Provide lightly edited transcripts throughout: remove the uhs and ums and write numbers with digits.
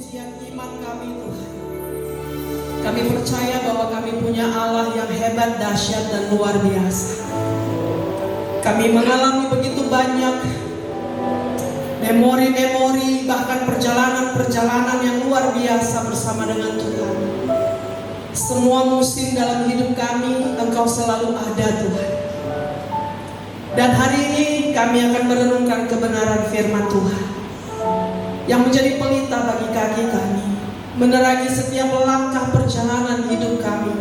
ujian iman kami Tuhan. Kami percaya bahwa kami punya Allah yang hebat, dahsyat, dan luar biasa. Kami mengalami begitu banyak memori-memori, bahkan perjalanan-perjalanan yang luar biasa bersama dengan Tuhan. Semua musim dalam hidup kami, Engkau selalu ada Tuhan. Dan hari ini kami akan merenungkan kebenaran firman Tuhan yang menjadi pelita bagi kaki kami, menerangi setiap langkah perjalanan hidup kami.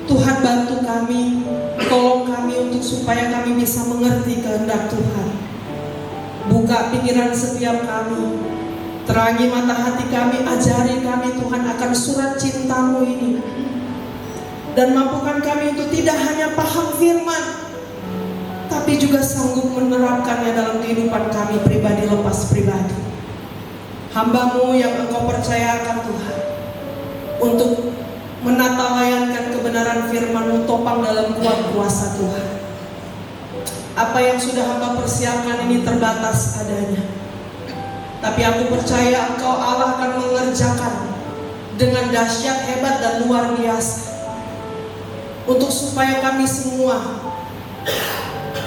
Tuhan bantu kami, tolong kami untuk supaya kami bisa mengerti kehendak Tuhan. Buka pikiran setiap kami, terangi mata hati kami, ajari kami Tuhan akan surat cinta-Mu ini. Dan mampukan kami untuk tidak hanya paham firman, tapi juga sanggup menerapkannya dalam kehidupan kami pribadi lepas pribadi. Hamba-Mu yang Engkau percayakan Tuhan untuk menata layankan kebenaran firman-Mu topang dalam kuat kuasa Tuhan. Apa yang sudah hamba persiapkan ini terbatas adanya, tapi aku percaya Engkau Allah akan mengerjakan dengan dahsyat, hebat, dan luar biasa, untuk supaya kami semua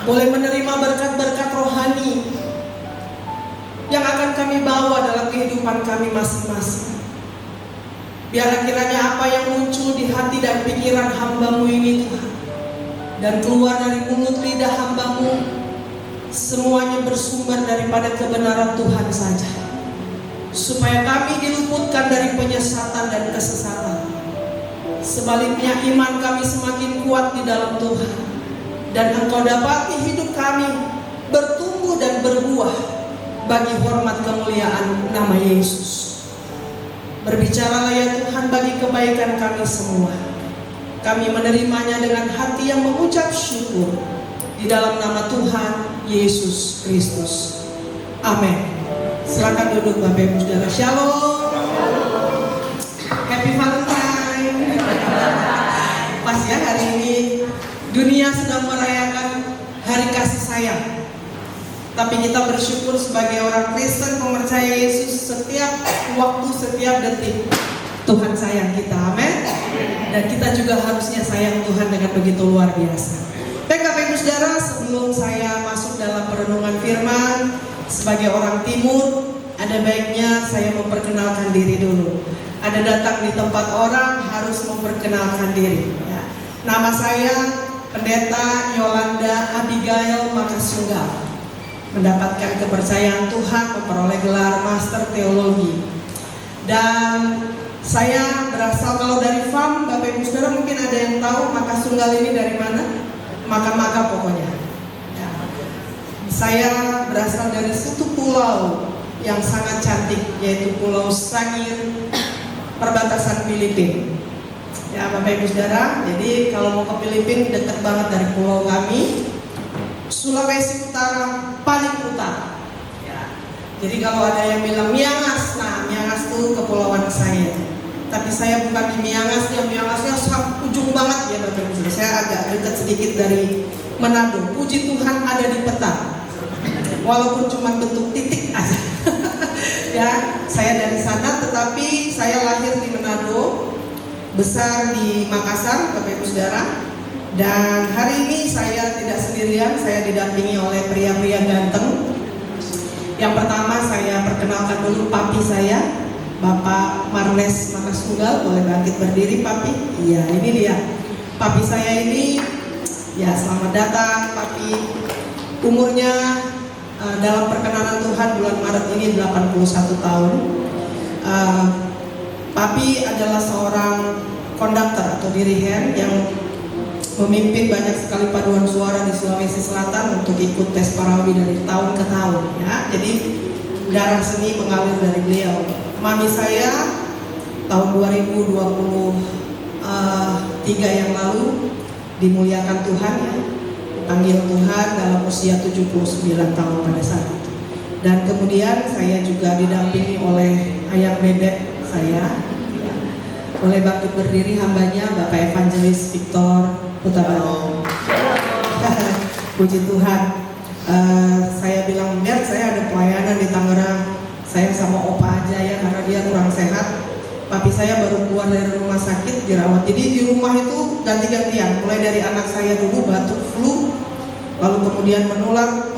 boleh menerima berkat-berkat rohani yang akan kami bawa dalam kehidupan kami masing-masing. Biar kiranya apa yang muncul di hati dan pikiran hamba-Mu ini Tuhan, dan keluar dari mulut lidah hamba-Mu, semuanya bersumber daripada kebenaran Tuhan saja, supaya kami diluputkan dari penyesatan dan kesesatan. Sebaliknya iman kami semakin kuat di dalam Tuhan, dan Engkau dapati hidup kami bertumbuh dan berbuah bagi hormat kemuliaan nama Yesus. Berbicaralah ya Tuhan bagi kebaikan kami semua. Kami menerimanya dengan hati yang mengucap syukur di dalam nama Tuhan Yesus Kristus. Amin. Silakan duduk Bapak Ibu Saudara. Shalom. Happy Valentine. Pas ya, hari ini dunia sedang merayakan hari kasih sayang. Tapi kita bersyukur sebagai orang Kristen pemercaya Yesus, setiap waktu, setiap detik Tuhan sayang kita, amin. Dan kita juga harusnya sayang Tuhan dengan begitu luar biasa. Baik Bapak Ibu Saudara, sebelum saya masuk dalam perenungan firman, sebagai orang timur, ada baiknya saya memperkenalkan diri dulu. Ada datang di tempat orang harus memperkenalkan diri ya. Nama saya Pendeta Yolanda Abigail Makasunggal, mendapatkan kepercayaan Tuhan, memperoleh gelar Master Teologi. Dan saya berasal, kalau dari FAM, Bapak Ibu Saudara mungkin ada yang tahu Makasunggal ini dari mana? Maka-maka pokoknya ya. Saya berasal dari satu pulau yang sangat cantik, yaitu Pulau Sangir, perbatasan Filipina ya Bapak Ibu Saudara. Jadi kalau mau ke Filipina dekat banget dari pulau kami, Sulawesi Utara paling utara ya. Jadi kalau ada yang bilang Miangas, nah Miangas itu kepulauan saya. Tapi saya bukan di Miangas, ya Miangasnya sampai ujung banget ya Bapak Ibu. Saya agak dekat sedikit dari Manado. Puji Tuhan ada di peta, walaupun cuma bentuk titik aja. Ya, saya dari sana, tetapi saya lahir di Manado, besar di Makassar Bapak Ibu Saudara. Dan hari ini saya tidak sendirian, saya didampingi oleh pria-pria ganteng. Yang pertama saya perkenalkan dulu papi saya, Bapak Marles Makasunggal. Boleh bangkit berdiri papi? Iya, ini dia papi saya ini. Ya, selamat datang papi. Umurnya dalam perkenanan Tuhan bulan Maret ini 81 tahun. Papi adalah seorang konduktor atau dirigen yang memimpin banyak sekali paduan suara di Sulawesi Selatan untuk ikut tes Parawi dari tahun ke tahun ya. Jadi darah seni mengalir dari beliau. Mami saya tahun 2023 yang lalu dimuliakan Tuhan ya, dipanggil Tuhan dalam usia 79 tahun pada saat itu. Dan kemudian saya juga didampingi oleh ayah bebek saya ya. Boleh bangkit berdiri hambanya Bapak Evangelis Victor Utabarat. Puji Tuhan. Saya bilang, Mer, saya ada pelayanan di Tangerang. Saya sama opa aja ya, karena dia kurang sehat. Papi saya baru keluar dari rumah sakit dirawat. Jadi di rumah itu ganti-gantian, mulai dari anak saya dulu batuk flu, lalu kemudian menular,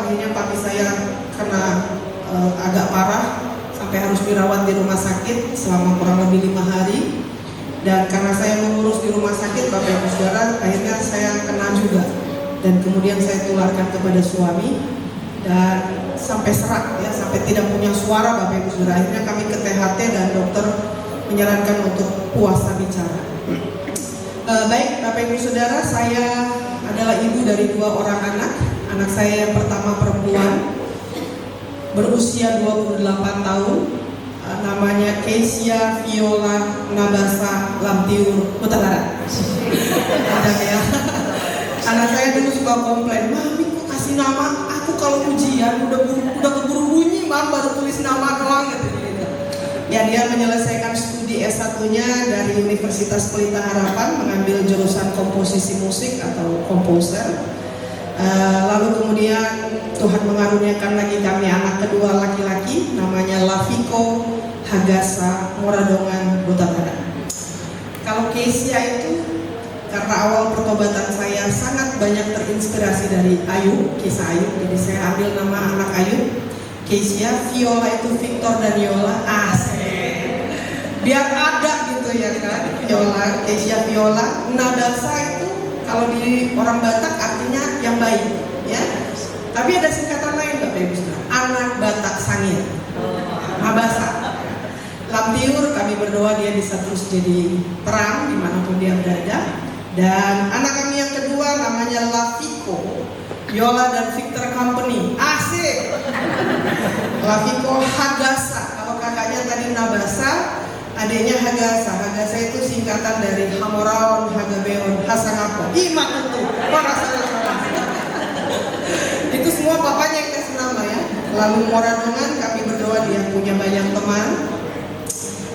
akhirnya papi saya kena agak parah sampai harus dirawat di rumah sakit selama kurang lebih 5 hari. Dan karena saya mengurus di rumah sakit, Bapak Ibu Saudara, akhirnya saya kena juga. Dan kemudian saya tularkan kepada suami dan sampai serak ya, sampai tidak punya suara Bapak Ibu Saudara. Akhirnya kami ke THT dan dokter menyarankan untuk puasa bicara. Baik Bapak Ibu Saudara, saya adalah ibu dari 2 orang anak. Anak saya yang pertama perempuan, berusia 28 tahun, namanya Kesia Viola Nabasa Lamtiur Utara. Ya. Anak saya dulu suka komplain, "Mami kok kasih nama aku kalau ujian udah keburu bunyi, Mam, baru tulis nama doang," gitu. Ya, dia menyelesaikan studi S1-nya dari Universitas Pelita Harapan, mengambil jurusan komposisi musik atau komposer. Lalu kemudian Tuhan mengaruniakan lagi kami anak kedua laki-laki, namanya Laviko Hagasa Moradongan Butara. Kalau Kesia itu, karena awal pertobatan saya sangat banyak terinspirasi dari Ayub, kisah Ayub, jadi saya ambil nama anak Ayub, Kesia. Viola itu Victor dan Yola, asik, biar ada gitu ya kan, Viola, Kesia Viola. Nadasa itu kalau di orang Batak artinya yang baik, ya. Tapi ada singkatan lain Bapak Ibu Saudara, anak Batak Sangir, Mabasa. Lamtiur, kami berdoa dia bisa terus jadi terang dimanapun dia berada. Dan anak kami yang kedua namanya Laviko, Yola dan Victor Company, asik. Laviko Hagasa, kalau kakaknya tadi Nabasa, adanya Hagasa. Hagasa itu singkatan dari Hamoraon, Hagabeon, Hasangapo, Imat itu, itu semua bapaknya yang kasih nama ya. Lalu Moradongan, kami berdoa dia punya banyak teman.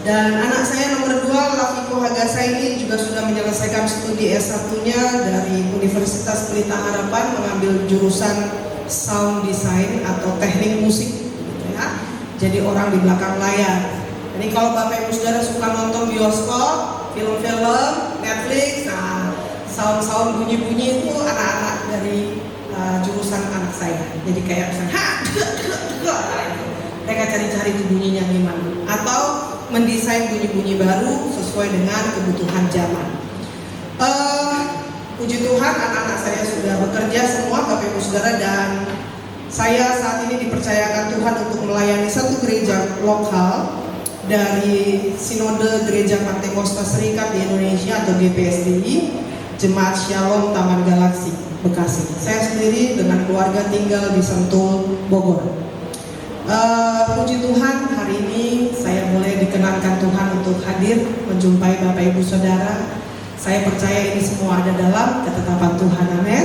Dan anak saya nomor 2, Laviko Hagasa, ini juga sudah menyelesaikan studi S1-nya dari Universitas Pelita Harapan, mengambil jurusan sound design atau teknik musik gitu ya. Jadi orang di belakang layar. Jadi kalau Bapak Ibu Saudara suka nonton bioskop, film-film, Netflix, nah sound-sound bunyi-bunyi itu anak-anak dari jurusan anak saya. Jadi kayak misalnya, mereka cari-cari itu bunyinya gimana, atau mendesain bunyi-bunyi baru sesuai dengan kebutuhan zaman. Puji Tuhan, anak-anak saya sudah bekerja semua Bapak Ibu Saudara, dan saya saat ini dipercayakan Tuhan untuk melayani satu gereja lokal dari Sinode Gereja Pantekosta Serikat di Indonesia atau GPSDI, Jemaat Shalom Taman Galaksi, Bekasi. Saya sendiri dengan keluarga tinggal di Sentul, Bogor. Puji Tuhan, hari ini saya boleh dikenankan Tuhan untuk hadir menjumpai Bapak Ibu Saudara. Saya percaya ini semua ada dalam ketetapan Tuhan, amin.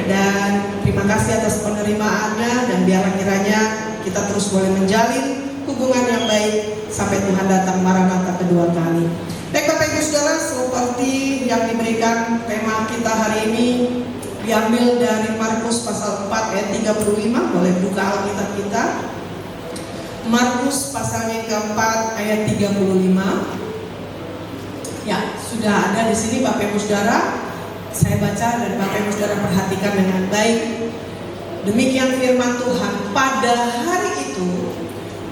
Dan terima kasih atas penerimaannya, dan biarlah kiranya kita terus boleh menjalin hubungan yang baik sampai Tuhan datang Maranatha kedua kali. Baik Bapak Ibu Saudara, seperti yang diberikan tema kita hari ini diambil dari Markus pasal 4 ayat 35, boleh buka Alkitab kita. Markus pasalnya yang keempat ayat 35. Ya, sudah ada di sini Bapak Ibu Saudara. Saya baca dan Bapak Ibu Saudara perhatikan dengan baik. Demikian firman Tuhan. Pada hari itu,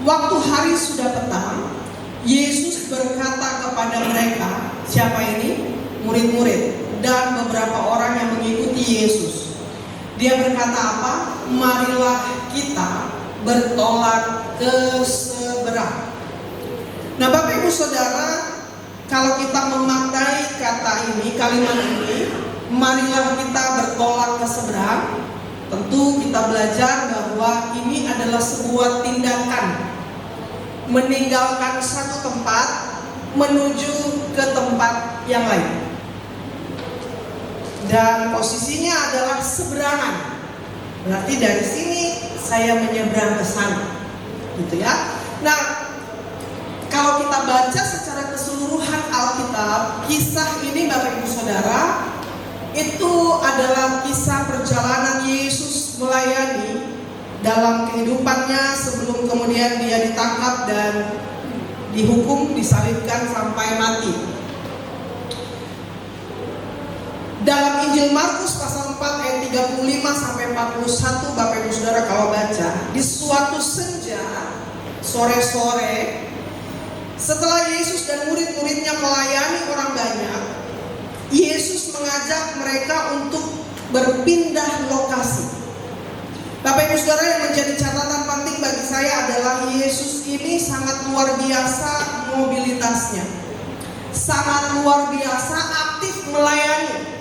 waktu hari sudah petang, Yesus berkata kepada mereka, siapa ini? Murid-murid dan beberapa orang yang mengikuti Yesus. Dia berkata apa? Marilah kita bertolak ke seberang. Nah Bapak Ibu Saudara, kalau kita memakai kata ini, kalimat ini, marilah kita bertolak ke seberang, tentu kita belajar bahwa ini adalah sebuah tindakan meninggalkan satu tempat menuju ke tempat yang lain. Dan posisinya adalah seberangan. Berarti dari sini saya menyeberang ke sana, gitu ya. Nah, kalau kita baca secara keseluruhan Alkitab, kisah ini Bapak Ibu Saudara, itu adalah kisah perjalanan Yesus melayani dalam kehidupannya sebelum kemudian dia ditangkap dan dihukum, disalibkan sampai mati. Dalam Injil Markus pasal 4 ayat 35 sampai 41, Bapak Ibu Saudara kalau baca, di suatu senja sore-sore setelah Yesus dan murid-muridnya melayani orang banyak, Yesus mengajak mereka untuk berpindah lokasi. Bapak Ibu Saudara, yang menjadi catatan penting bagi saya adalah Yesus ini sangat luar biasa mobilitasnya, sangat luar biasa aktif melayani.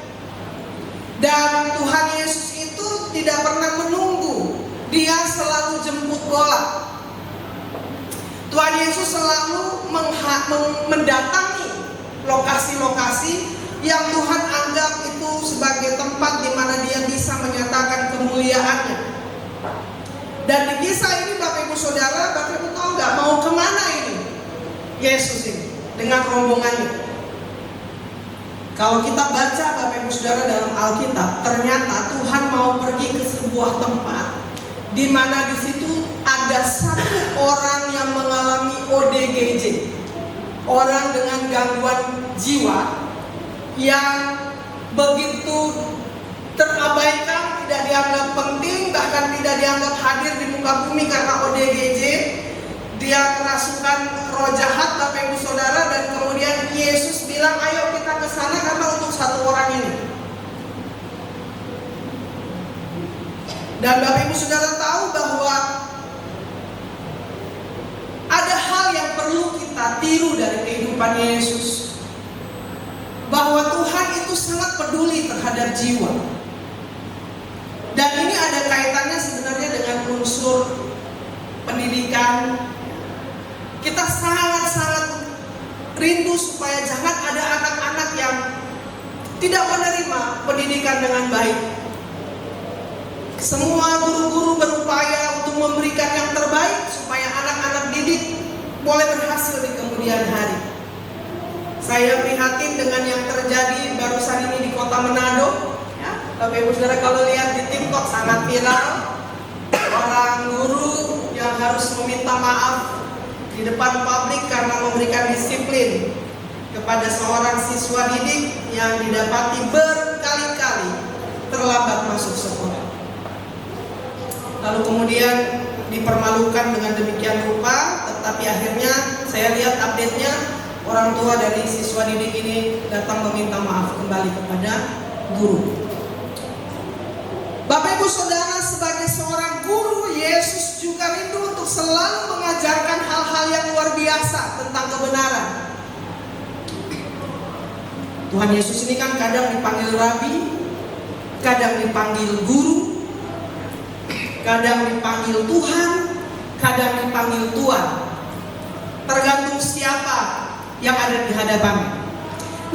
Dan Tuhan Yesus itu tidak pernah menunggu, dia selalu jemput bola. Tuhan Yesus selalu mendatangi lokasi-lokasi yang Tuhan anggap itu sebagai tempat di mana dia bisa menyatakan kemuliaannya. Dan di kisah ini Bapak Ibu Saudara, Bapak Ibu tahu nggak mau kemana ini Yesus ini dengan rombongannya? Kalau kita baca Bapak Ibu Saudara dalam Alkitab, ternyata Tuhan mau pergi ke sebuah tempat di mana di situ ada satu orang yang mengalami ODGJ, orang dengan gangguan jiwa yang begitu terabaikan, tidak dianggap penting, bahkan tidak dianggap hadir di muka bumi karena ODGJ. Dia kerasukan roh jahat Bapak Ibu Saudara, dan kemudian Yesus bilang, ayo kita ke sana karena untuk satu orang ini. Dan Bapak Ibu Saudara tahu bahwa ada hal yang perlu kita tiru dari kehidupan Yesus, bahwa Tuhan itu sangat peduli terhadap jiwa. Dan ini ada kaitannya sebenarnya dengan unsur pendidikan. Kita sangat-sangat rindu supaya jangan ada anak-anak yang tidak menerima pendidikan dengan baik. Semua guru-guru berupaya untuk memberikan yang terbaik supaya anak-anak didik boleh berhasil di kemudian hari. Saya prihatin dengan yang terjadi barusan ini di kota Manado. Ya, Bapak Ibu Saudara kalau lihat di TikTok sangat viral. Orang guru yang harus meminta maaf di depan publik karena memberikan disiplin kepada seorang siswa didik yang didapati berkali-kali terlambat masuk sekolah. Lalu kemudian dipermalukan dengan demikian rupa, tetapi akhirnya saya lihat update-nya, orang tua dari siswa didik ini datang meminta maaf kembali kepada guru. Bapak Ibu Saudara, sebagai seorang guru, Yesus juga rindu untuk selalu mengajarkan hal-hal yang luar biasa tentang kebenaran. Tuhan Yesus ini kan kadang dipanggil rabi, kadang dipanggil guru, kadang dipanggil Tuhan, kadang dipanggil Tuan. Tergantung siapa yang ada di hadapannya.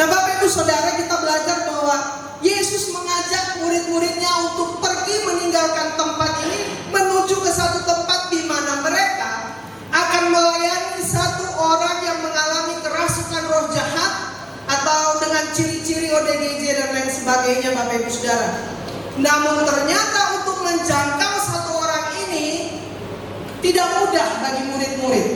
Nah Bapak Ibu Saudara, kita belajar bahwa Yesus mengajak murid-muridnya untuk pergi meninggalkan tempat ini menuju ke satu tempat di mana mereka akan melayani satu orang yang mengalami kerasukan roh jahat atau dengan ciri-ciri ODGJ dan lain sebagainya, Bapak Ibu Saudara. Namun ternyata untuk menjangkau satu orang ini tidak mudah bagi murid-murid.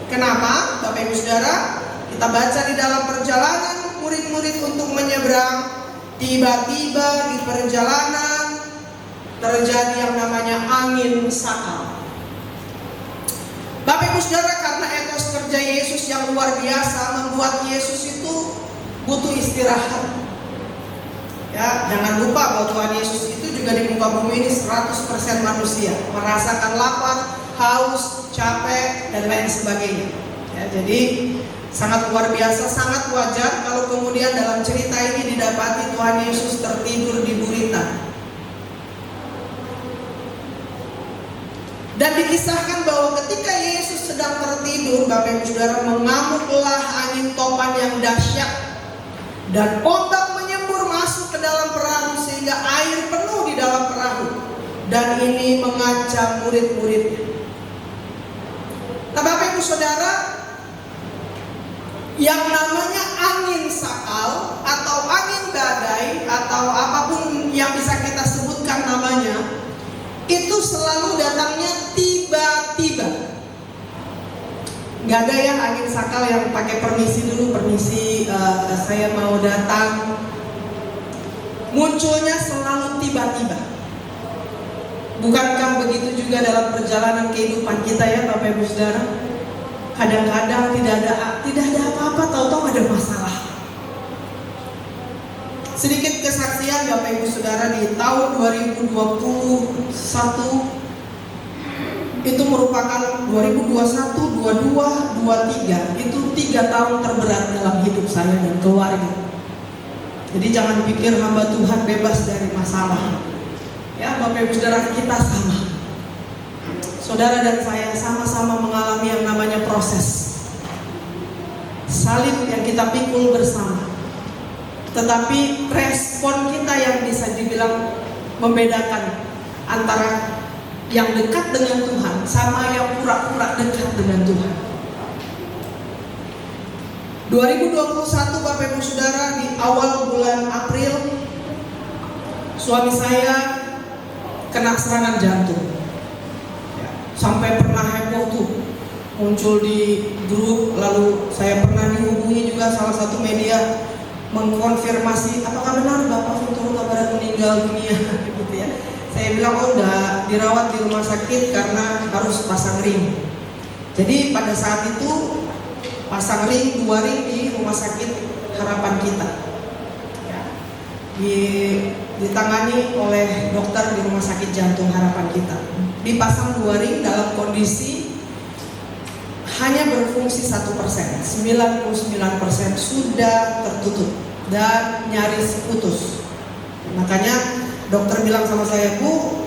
Kenapa, Bapak Ibu Saudara? Kita baca di dalam perjalanan murid-murid untuk menyeberang. Tiba-tiba di perjalanan terjadi yang namanya angin sakal. Bapak Ibu Saudara, karena etos kerja Yesus yang luar biasa membuat Yesus itu butuh istirahat. Ya, jangan lupa bahwa Tuhan Yesus itu juga di muka bumi ini 100% manusia, merasakan lapar, haus, capek dan lain sebagainya. Ya, jadi sangat luar biasa, sangat wajar kalau kemudian dalam cerita ini didapati Tuhan Yesus tertidur di gurita. Dan dikisahkan bahwa ketika Yesus sedang tertidur, Bapak Ibu Saudara, mengamuklah angin topan yang dahsyat dan ombak menyembur masuk ke dalam perahu sehingga air penuh di dalam perahu, dan ini mengancam murid-muridnya. Nah Bapak Ibu Saudara, yang namanya angin sakal atau angin badai atau apapun yang bisa kita sebutkan namanya, itu selalu datangnya tiba-tiba. Gak ada yang angin sakal yang pakai permisi dulu, permisi saya mau datang. Munculnya selalu tiba-tiba. Bukankah begitu juga dalam perjalanan kehidupan kita ya Bapak Ibu Saudara? Kadang-kadang tidak ada apa-apa, tahu-tahu ada masalah. Sedikit kesaksian Bapak Ibu Saudara, di tahun 2021 itu merupakan 2021, 22, 23 itu 3 tahun terberat dalam hidup saya dan keluarga. Jadi jangan pikir hamba Tuhan bebas dari masalah. Ya Bapak Ibu Saudara, kita sama. Saudara dan saya sama-sama mengalami yang namanya proses salib yang kita pikul bersama. Tetapi respon kita yang bisa dibilang membedakan antara yang dekat dengan Tuhan sama yang pura-pura dekat dengan Tuhan. 2021 Bapak Ibu Saudara, di awal bulan April suami saya kena serangan jantung. Sampai pernah heboh tuh, muncul di grup, lalu saya pernah dihubungi juga salah satu media mengkonfirmasi apakah benar Bapak Vito Huta Barat meninggal dunia gitu ya. Saya bilang udah dirawat di rumah sakit karena harus pasang ring. Jadi pada saat itu pasang ring, 2 ring di rumah sakit Harapan Kita ya, ditangani oleh dokter di rumah sakit jantung Harapan Kita. Dipasang 2 ring dalam kondisi hanya berfungsi 1%, 99% sudah tertutup dan nyaris putus. Makanya dokter bilang sama saya, Bu,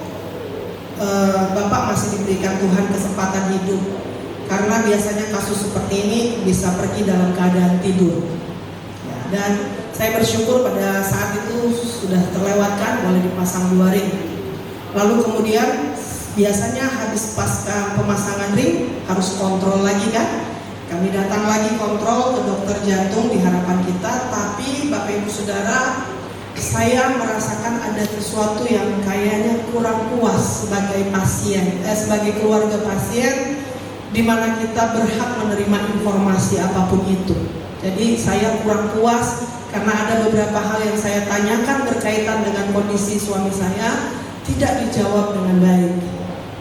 Bapak masih diberikan Tuhan kesempatan hidup, karena biasanya kasus seperti ini bisa pergi dalam keadaan tidur ya, dan saya bersyukur pada saat itu sudah terlewatkan, boleh dipasang 2 ring. Lalu kemudian biasanya habis pasca pemasangan ring harus kontrol lagi kan. Kami datang lagi kontrol ke dokter jantung di Harapan Kita. Tapi Bapak Ibu Saudara, saya merasakan ada sesuatu yang kayaknya kurang puas sebagai pasien, sebagai keluarga pasien, di mana kita berhak menerima informasi apapun itu. Jadi saya kurang puas karena ada beberapa hal yang saya tanyakan berkaitan dengan kondisi suami saya tidak dijawab dengan baik.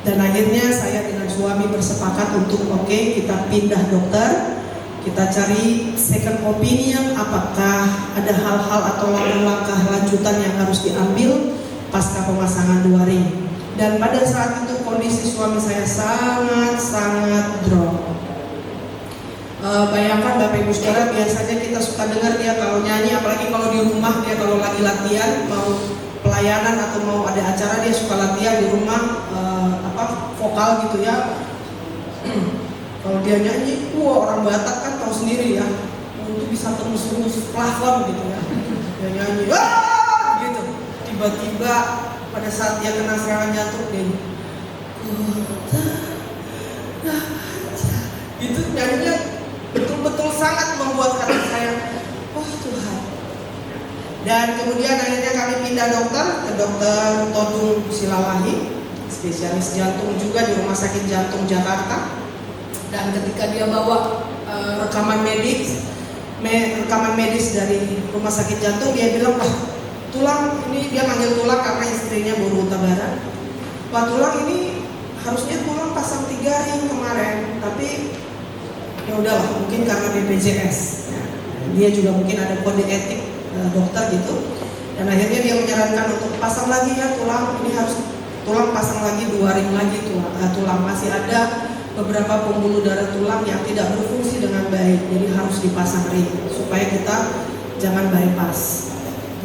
Dan akhirnya saya dengan suami bersepakat untuk kita pindah dokter, kita cari second opinion, apakah ada hal-hal atau langkah lanjutan yang harus diambil pasca pemasangan 2 ring. Dan pada saat itu kondisi suami saya sangat drop. Bayangkan Bapak Ibu Saudara, biasanya kita suka dengar dia kalau nyanyi, apalagi kalau di rumah, dia kalau lagi latihan, mau pelayanan atau mau ada acara, dia suka latihan di rumah vokal gitu ya. Kalau dia nyanyi, orang Batak kan tahu sendiri ya, itu bisa terus plafon gitu ya. Dia nyanyi, gitu. Tiba-tiba pada saat dia kena serangan jantung, dia itu nyanyinya betul-betul sangat membuat hati saya, Tuhan. Dan kemudian akhirnya kami pindah dokter ke dokter Todung Silalahi, spesialis jantung juga di Rumah Sakit Jantung Jakarta. Dan ketika dia bawa rekaman medis dari Rumah Sakit Jantung, dia bilang, tulang ini, dia manggil tulang karena istrinya Boru Huta Barat. Tulang ini harusnya tulang pasang 3 ring kemarin, tapi ya udahlah, mungkin karena BPJS ya. Dia juga mungkin ada kode etik dokter gitu. Dan akhirnya dia menyarankan untuk pasang lagi ya tulang, ini harus tulang pasang lagi 2 ring lagi tulang. Masih ada beberapa pembuluh darah tulang yang tidak berfungsi dengan baik, jadi harus dipasang ring supaya kita jangan bypass.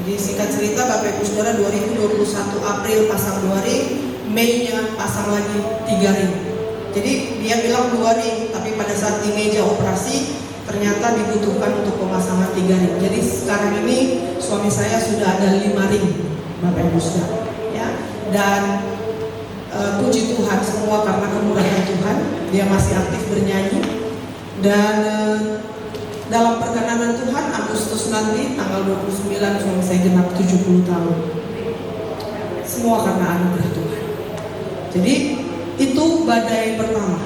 Jadi singkat cerita Bapak Ibu Saudara, 2021 April pasang 2 ring, Mei-nya pasang lagi 3 ring. Jadi dia bilang 2 ring, tapi pada saat di meja operasi ternyata dibutuhkan untuk pemasangan 3 ring. Jadi sekarang ini suami saya sudah ada 5 ring, Bapak Ibu Saudara ya. Dan puji Tuhan, semua karena kemurahan Tuhan, dia masih aktif bernyanyi. Dan dalam perkenanan Tuhan, Agustus nanti tanggal 29 suami saya genap 70 tahun. Semua karena anugerah Tuhan. Jadi itu badai pertama.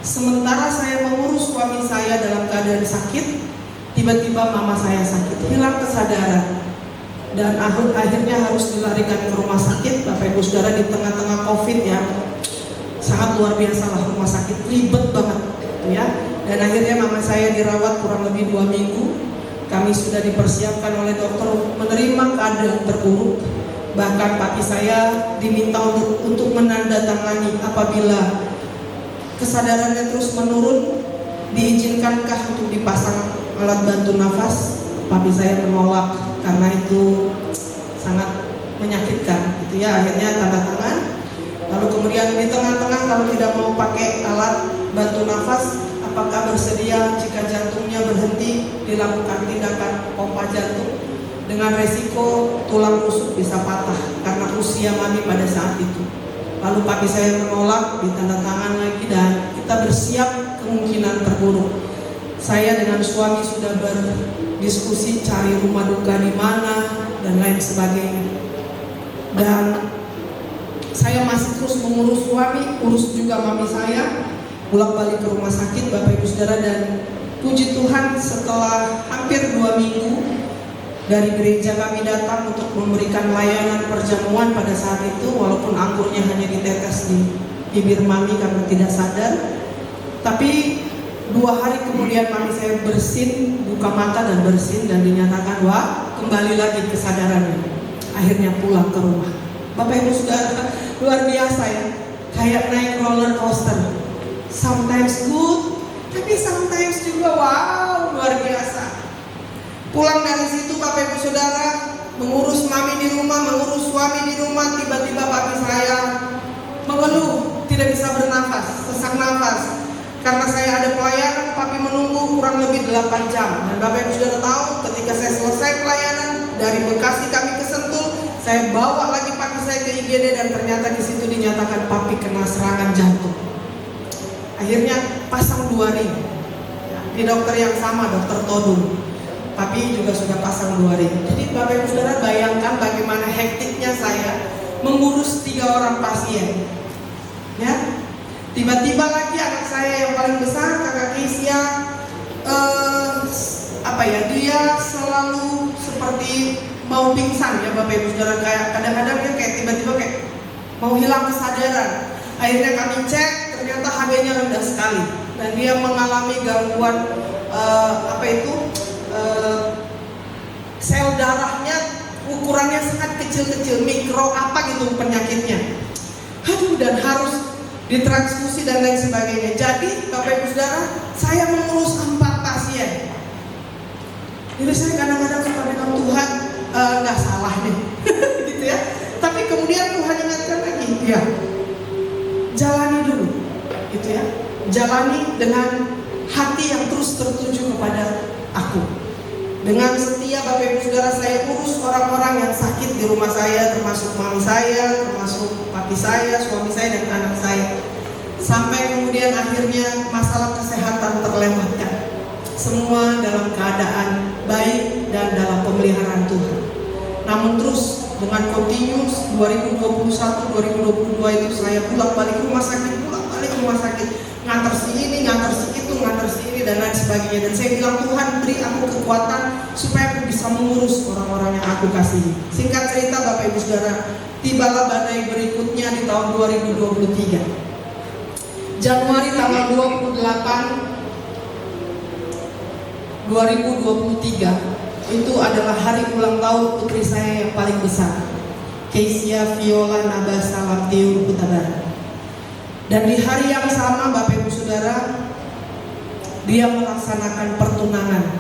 Sementara saya mengurus suami saya dalam keadaan sakit, tiba-tiba mama saya sakit, hilang kesadaran, dan akhirnya harus dilarikan ke rumah sakit. Bapak Ibu Saudara, di tengah-tengah COVID ya, sangat luar biasa lah rumah sakit, ribet banget ya. Dan akhirnya mama saya dirawat kurang lebih 2 minggu. Kami sudah dipersiapkan oleh dokter menerima keadaan terburuk. Bahkan papi saya diminta untuk menandatangani apabila kesadarannya terus menurun, diizinkankah untuk dipasang alat bantu nafas. Papi saya menolak karena itu sangat menyakitkan gitu ya. Akhirnya tanda tangan. Lalu kemudian di tengah-tengah, kalau tidak mau pakai alat bantu nafas, apakah bersedia jika jantungnya berhenti dilakukan tindakan pompa jantung dengan resiko tulang rusuk bisa patah karena usia mami pada saat itu. Lalu papi saya menolak, ditandatangan lagi, dan kita bersiap kemungkinan terburuk. Saya dengan suami sudah berdiskusi cari rumah duka di mana dan lain sebagainya. Dan saya masih terus mengurus suami, urus juga mami saya, bolak-balik ke rumah sakit Bapak Ibu Saudara. Dan puji Tuhan, setelah hampir 2 minggu dari gereja kami datang untuk memberikan layanan perjamuan pada saat itu, walaupun anggurnya hanya ditetes di bibir mami karena tidak sadar. Tapi 2 hari kemudian mami saya bersin, buka mata dan bersin, dan dinyatakan wah, kembali lagi kesadarannya. Akhirnya pulang ke rumah. Bapak Ibu Saudara, luar biasa ya, kayak naik roller coaster. Sometimes good, tapi sometimes juga wow, luar biasa. Pulang dari situ Bapak Ibu Saudara, mengurus mami di rumah, mengurus suami di rumah, tiba-tiba papi saya mengeluh, tidak bisa bernafas, sesak nafas. Karena saya ada pelayanan, papi menunggu kurang lebih 8 jam. Dan Bapak Ibu Saudara tahu, ketika saya selesai pelayanan dari Bekasi kami ke Sentul, saya bawa lagi papi saya ke IGD, dan ternyata di situ dinyatakan papi kena serangan jantung. Akhirnya pasang 2 ring di dokter yang sama, dokter Todung. Papi juga sudah pasang 2 ring. Jadi Bapak Ibu Saudara bayangkan bagaimana hektiknya saya mengurus 3 orang pasien. Ya, tiba-tiba lagi anak saya yang paling besar, kakak Kesia, dia selalu seperti mau pingsan ya Bapak Ibu Saudara. Kayak kadang-kadang dia kayak tiba-tiba kayak mau hilang kesadaran. Akhirnya kami cek, ternyata HB-nya rendah sekali, dan dia mengalami gangguan sel darahnya ukurannya sangat kecil-kecil, mikro gitu penyakitnya. Aduh, dan harus ditransfusi dan lain sebagainya. Jadi Bapak Ibu Saudara, saya mengurus 4 pasien. Jadi saya kadang-kadang suka bilang, Tuhan nggak salah nih gitu ya. Tapi kemudian Tuhan ingatkan lagi, ya jalani dulu gitu ya. Jalani dengan hati yang terus tertuju kepada aku. Dengan setia Bapak Ibu Saudara, saya urus orang-orang yang sakit di rumah saya, termasuk mami saya, termasuk papi saya, suami saya, dan anak saya. Sampai kemudian akhirnya masalah kesehatan terlewatkan. Semua dalam keadaan baik dan dalam pemeliharaan Tuhan. Namun terus dengan continuous 2021, 2022 itu saya bolak-balik rumah sakit, ngantar si ini, ngantar si itu, ngantar si ini, dan lain sebagainya. Dan saya bilang, Tuhan beri aku kekuatan supaya aku bisa mengurus orang-orang yang aku kasihi. Singkat cerita Bapak Ibu Saudara, tibalah badai berikutnya di tahun 2023. Januari tanggal 28 2023 itu adalah hari ulang tahun putri saya yang paling besar, Kesia Viola Nabasa Labdiur Huta. Dan di hari yang sama Bapak Ibu Saudara, dia melaksanakan pertunangan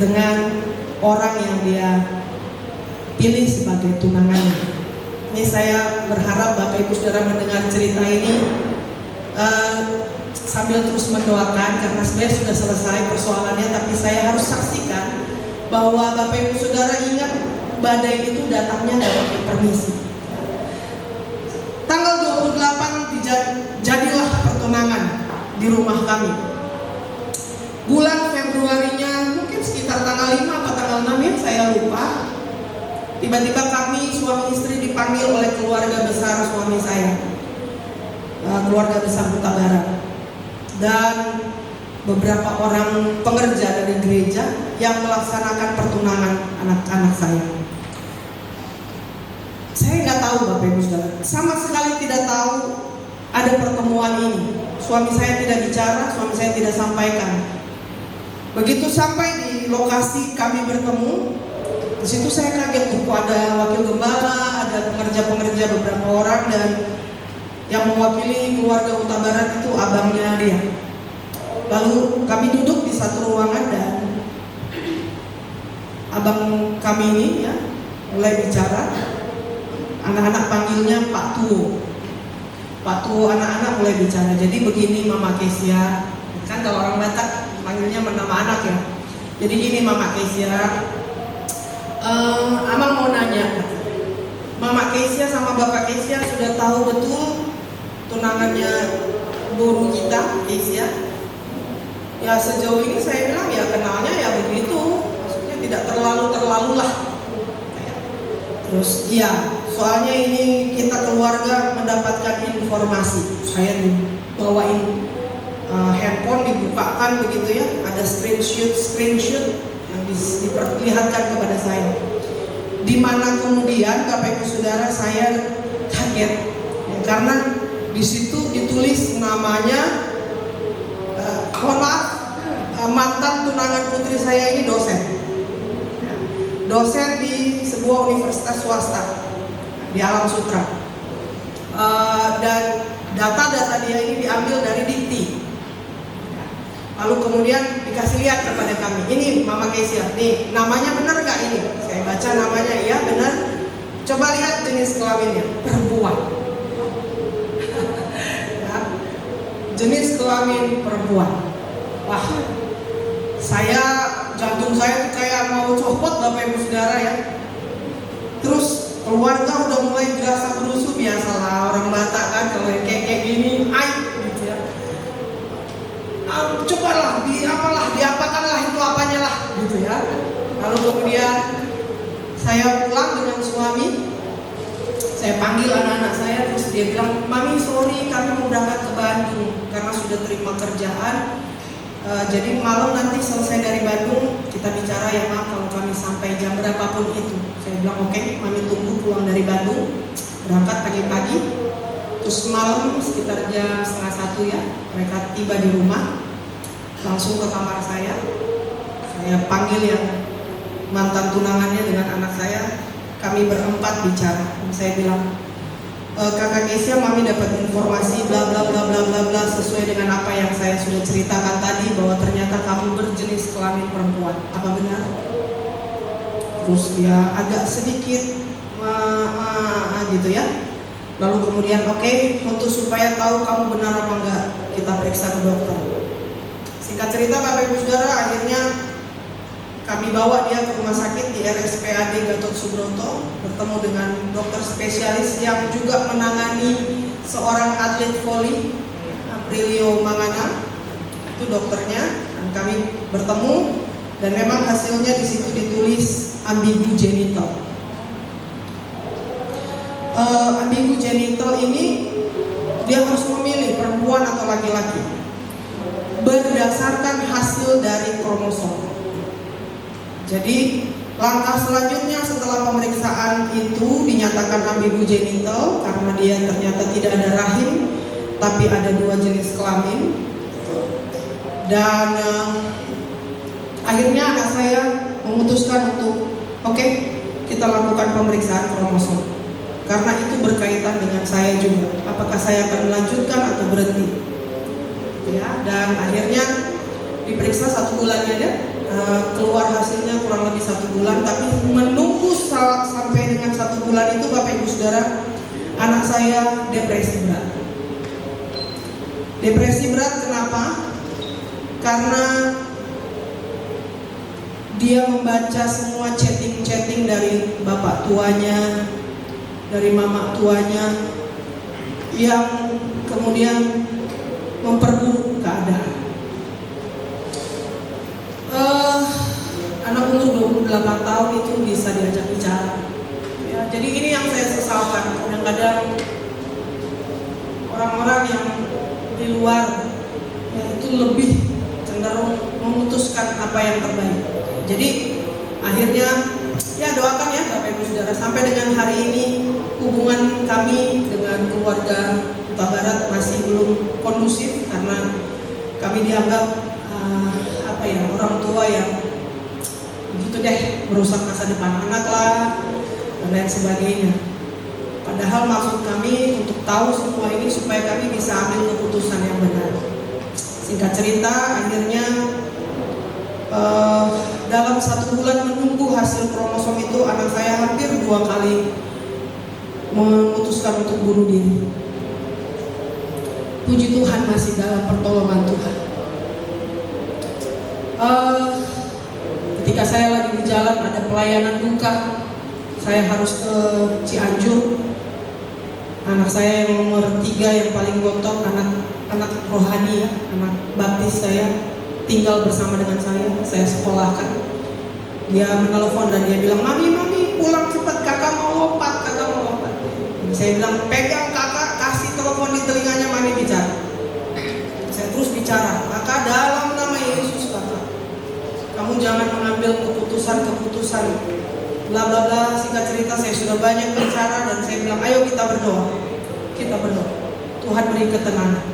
dengan orang yang dia pilih sebagai tunangannya. Ini saya berharap Bapak Ibu Saudara mendengar cerita ini sambil terus mendoakan, karena sebenarnya sudah selesai persoalannya, tapi saya harus saksikan bahwa Bapak Ibu Saudara ingat, badai itu datangnya dari permisi. Tanggal 28 jadilah pertunangan di rumah kami. Bulan Februarinya mungkin sekitar tanggal 5 atau tanggal 6 ya, saya lupa. Tiba-tiba kami suami istri dipanggil oleh keluarga besar suami saya. keluarga besar Huta Barat, dan beberapa orang pengerja dari gereja yang melaksanakan pertunangan anak-anak saya. Saya nggak tahu Bapak Ibu Saudara, sama sekali tidak tahu ada pertemuan ini. Suami saya tidak bicara, suami saya tidak sampaikan. Begitu sampai di lokasi kami bertemu, di situ saya kaget, kok ada wakil gembala, ada pengerja-pengerja beberapa orang, dan yang mewakili keluarga Huta Barat itu abangnya dia. Lalu kami duduk di satu ruangan dan abang kami ini ya mulai bicara. Anak-anak panggilnya Pak Tuo. Pak Tuo, anak-anak mulai bicara. Jadi begini Mama Kesia, kan kalau orang Batak panggilnya nama anak ya. Jadi gini Mama Kesia, Amang mau nanya, Mama Kesia sama Bapak Kesia sudah tahu betul tunangannya guru kita Kesia? Ya sejauh ini saya bilang ya kenalnya ya begitu, maksudnya tidak terlalu lah. Terus iya, soalnya ini kita keluarga mendapatkan informasi. Saya dibawain handphone, dibukakan begitu ya, ada screenshot yang diperlihatkan kepada saya. Dimana kemudian Bapak Ibu Saudara saya kaget ya, karena di situ ditulis namanya, mohon maaf, mantan tunangan putri saya ini dosen di sebuah universitas swasta di Alam Sutra, dan data-data dia ini diambil dari Dikti. Lalu kemudian dikasih lihat kepada kami, ini Mama Kesia, nih namanya benar nggak ini? Saya baca namanya, iya benar. Coba lihat jenis kelaminnya, perempuan. Ya, jenis kelamin perempuan. Wah, jantung saya kayak mau copot Bapak Ibu Saudara ya. Terus keluarga udah mulai gerasa gerusu, biasalah orang Batak kan kalau kayak gini, gitu ya. Cobalah diapakanlah itu apanya lah, gitu ya. Lalu kemudian saya pulang dengan suami, saya panggil anak-anak saya, terus dia bilang, Mami sorry kami mau berangkat ke Bandung karena sudah terima kerjaan. Jadi malam nanti selesai dari Bandung kita bicara ya Mak, kalau kami sampai jam berapapun itu. Saya bilang oke, Mami tunggu pulang dari Bandung, berangkat pagi-pagi. Terus malam sekitar jam 12:30 ya, mereka tiba di rumah, langsung ke kamar saya. Saya panggil yang mantan tunangannya dengan anak saya, kami berempat bicara. Dan saya bilang, Kakak Kesia, Mami dapat informasi bla bla bla bla bla bla sesuai dengan apa yang saya sudah ceritakan tadi, bahwa ternyata kamu berjenis kelamin perempuan. Apa benar? Terus dia agak sedikit gitu ya. Lalu kemudian oke, untuk supaya tahu kamu benar apa enggak, kita periksa ke dokter. Singkat cerita Bapak Ibu Saudara, akhirnya kami bawa dia ke rumah sakit di RSPAD Gatot Subroto, bertemu dengan dokter spesialis yang juga menangani seorang atlet voli, Aprilio Mangana, itu dokternya. Dan kami bertemu dan memang hasilnya di situ ditulis ambigu genital. Ambigu genital ini dia harus memilih perempuan atau laki-laki berdasarkan hasil dari kromosom. Jadi langkah selanjutnya setelah pemeriksaan itu dinyatakan ambigu genital karena dia ternyata tidak ada rahim tapi ada 2 jenis kelamin. Dan akhirnya anak saya memutuskan untuk oke, kita lakukan pemeriksaan kromosom karena itu berkaitan dengan saya juga, apakah saya akan melanjutkan atau berhenti ya. Dan akhirnya diperiksa 1 bulan ya, keluar hasilnya kurang lebih 1 bulan, tapi menunggu sampai dengan 1 bulan itu Bapak Ibu Saudara, anak saya depresi berat. Depresi berat kenapa? Karena dia membaca semua chatting dari bapak tuanya, dari mama tuanya, yang kemudian memperburuk keadaan. Anak umur 28 tahun itu bisa diajak bicara ya, jadi ini yang saya sesalkan. Kadang-kadang orang-orang yang di luar ya, itu lebih cenderung memutuskan apa yang terbaik. Jadi akhirnya ya doakan ya Bapak Ibu Saudara, sampai dengan hari ini hubungan kami dengan keluarga Kuta Barat masih belum kondusif karena kami dianggap orang tua yang begitu deh, merusak masa depan anak lah dan lain sebagainya. Padahal maksud kami untuk tahu semua ini supaya kami bisa ambil keputusan yang benar. Singkat cerita, akhirnya dalam 1 bulan menunggu hasil kromosom itu, anak saya hampir 2 kali memutuskan untuk bunuh diri. Puji Tuhan masih dalam pertolongan Tuhan. Ketika saya lagi di jalan ada pelayanan duka, saya harus ke Cianjur. Anak saya yang nomor 3 yang paling gontok, anak rohani ya, anak baptis saya, tinggal bersama dengan saya sekolahkan. Dia menelpon dan dia bilang, mami pulang cepat, kakak mau lompat. Saya bilang, pegang kakak, kasih telepon di telinganya, mami bicara. Saya terus bicara, kakak dalam nama Yesus kakak, kamu jangan mengambil keputusan bla bla bla. Singkat cerita saya sudah banyak bicara dan saya bilang, ayo kita berdoa, Tuhan beri ketenangan.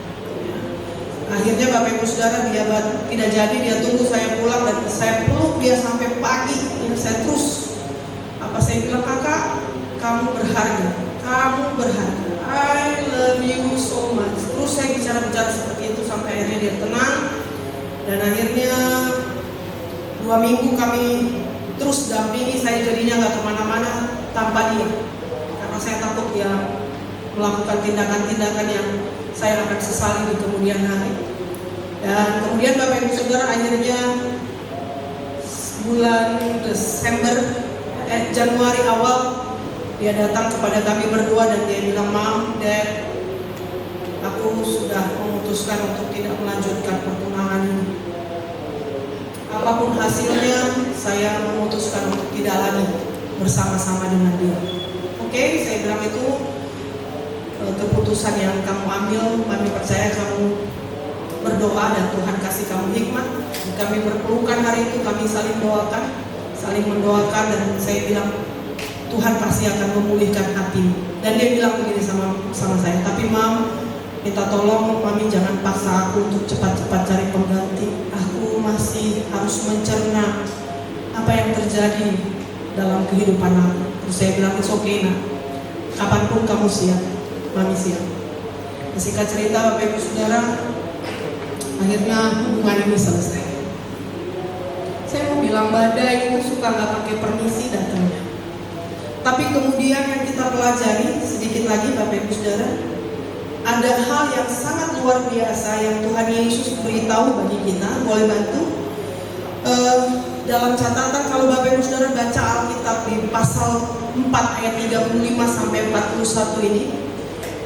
Akhirnya Bapak Ibu Saudara, dia tidak jadi, dia tunggu saya pulang dan saya peluk dia sampai pagi. Saya terus saya bilang, kakak kamu berharga, I love you so much. Terus saya bicara seperti itu sampai akhirnya dia tenang. Dan akhirnya 2 minggu kami terus dampingi, saya jadinya nggak kemana-mana tanpa dia, karena saya takut dia melakukan tindakan-tindakan yang saya akan sesali di kemudian hari. Dan kemudian Bapak Ibu Saudara, akhirnya bulan Januari awal dia datang kepada kami berdua dan dia bilang, Mom, Dad, aku sudah memutuskan untuk tidak melanjutkan pertunangan ini. Apapun hasilnya, saya memutuskan untuk tidak lagi bersama-sama dengan dia. Oke, saya bilang itu keputusan yang kamu ambil, kami percaya kamu berdoa dan Tuhan kasih kamu hikmat. Kami berpelukan hari itu, kami saling mendoakan dan saya bilang, Tuhan pasti akan memulihkan hatimu. Dan dia bilang begini sama saya, tapi Mam, minta tolong mami jangan paksa aku untuk cepat-cepat cari pengganti. Aku masih harus mencerna apa yang terjadi dalam kehidupan aku. Terus saya bilang, it's okay nak, kapanpun kamu siap, mami siap. Singkat cerita Bapak Ibu Saudara, akhirnya hubungan ini selesai. Saya mau bilang, badai itu suka nggak pakai permisi datangnya. Tapi kemudian yang kita pelajari sedikit lagi Bapak Ibu Saudara, ada hal yang sangat luar biasa yang Tuhan Yesus beritahu bagi kita. Boleh bantu dalam catatan kalau Bapak Ibu Saudara baca Alkitab di pasal 4 ayat 35 sampai 41 ini,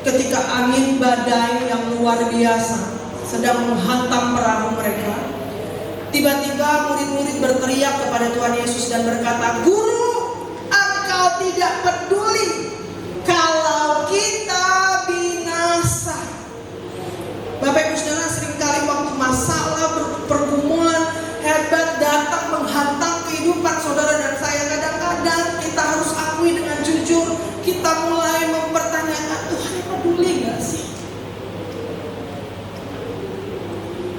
ketika angin badai yang luar biasa sedang menghantam perahu mereka, tiba-tiba murid-murid berteriak kepada Tuhan Yesus dan berkata, Guru, Engkau tidak peduli kalau kita binasa. Bapak Ibu Saudara, seringkali waktu masalah pergumulan hebat datang menghantam kehidupan saudara dan saya, kadang-kadang kita harus akui dengan jujur, kita mulai mempertanyakan, Tuhan peduli gak sih?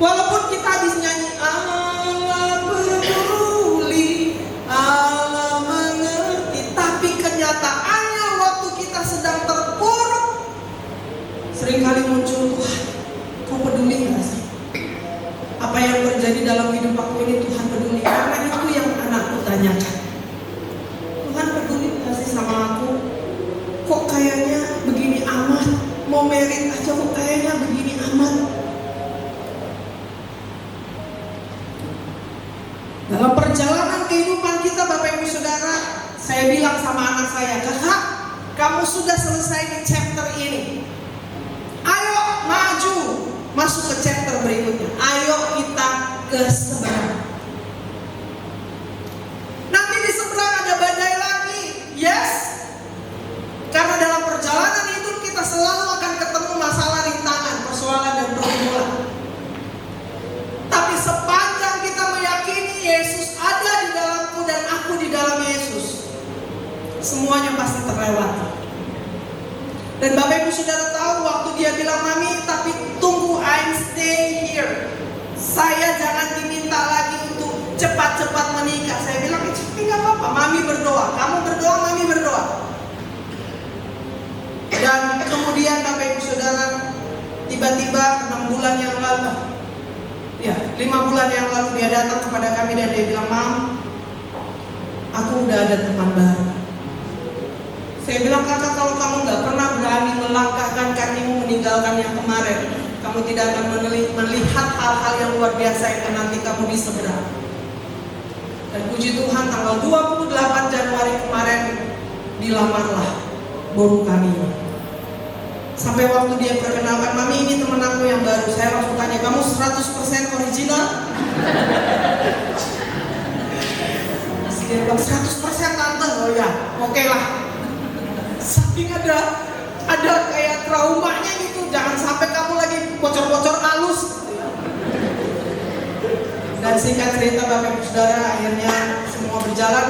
Walaupun kita habis nyanyi Allah peduli, Allah mengerti, tapi kenyataannya waktu kita sedang terpuruk, seringkali muncul, Tuhan kau peduli gak sih? Apa yang terjadi dalam hidup aku ini Tuhan peduli? Karena itu yang anakku tanyakan, Tuhan peduli gak sih sama aku? Kok kayaknya begini amat, mau merit aja kok kayaknya begini amat. Dalam perjalanan kehidupan kita Bapak Ibu Saudara, saya bilang sama anak saya, Kakak, kamu sudah selesai di chapter ini, ayo maju, masuk ke chapter berikutnya. Ayo kita ke seberang. Nanti di seberang ada badai lagi, yes. Karena dalam perjalanan itu kita selalu akan ketemu masalah rintangan. semuanya pasti terlewati. Dan Bapak Ibu Saudara tahu waktu dia bilang, "Mami, tapi tunggu, I'm stay here. Saya jangan diminta lagi untuk cepat-cepat menikah." Saya bilang, "Nggak apa-apa, Mami berdoa. Kamu berdoa, Mami berdoa." Dan kemudian Bapak Ibu Saudara, tiba-tiba 6 bulan yang lalu, 5 bulan yang lalu dia datang kepada kami dan dia bilang, "Mam, aku udah ada teman baru." Saya bilang, "Kakak, kalau kamu nggak pernah berani melangkahkan kakimu meninggalkan yang kemarin, kamu tidak akan melihat hal-hal yang luar biasa yang nanti kamu bisa berani." Dan puji Tuhan, tanggal 28 Januari kemarin dilamarlah boru kami. Sampai waktu dia perkenalkan, "Mami, ini teman aku yang baru." Saya langsung tanya, "Kamu 100% original?" Dia bilang, "100% tante." "Oh ya, oke lah." Saking ada kayak traumanya gitu, jangan sampai kamu lagi bocor-bocor halus. Dan singkat cerita Bapak Ibu Saudara, akhirnya semua berjalan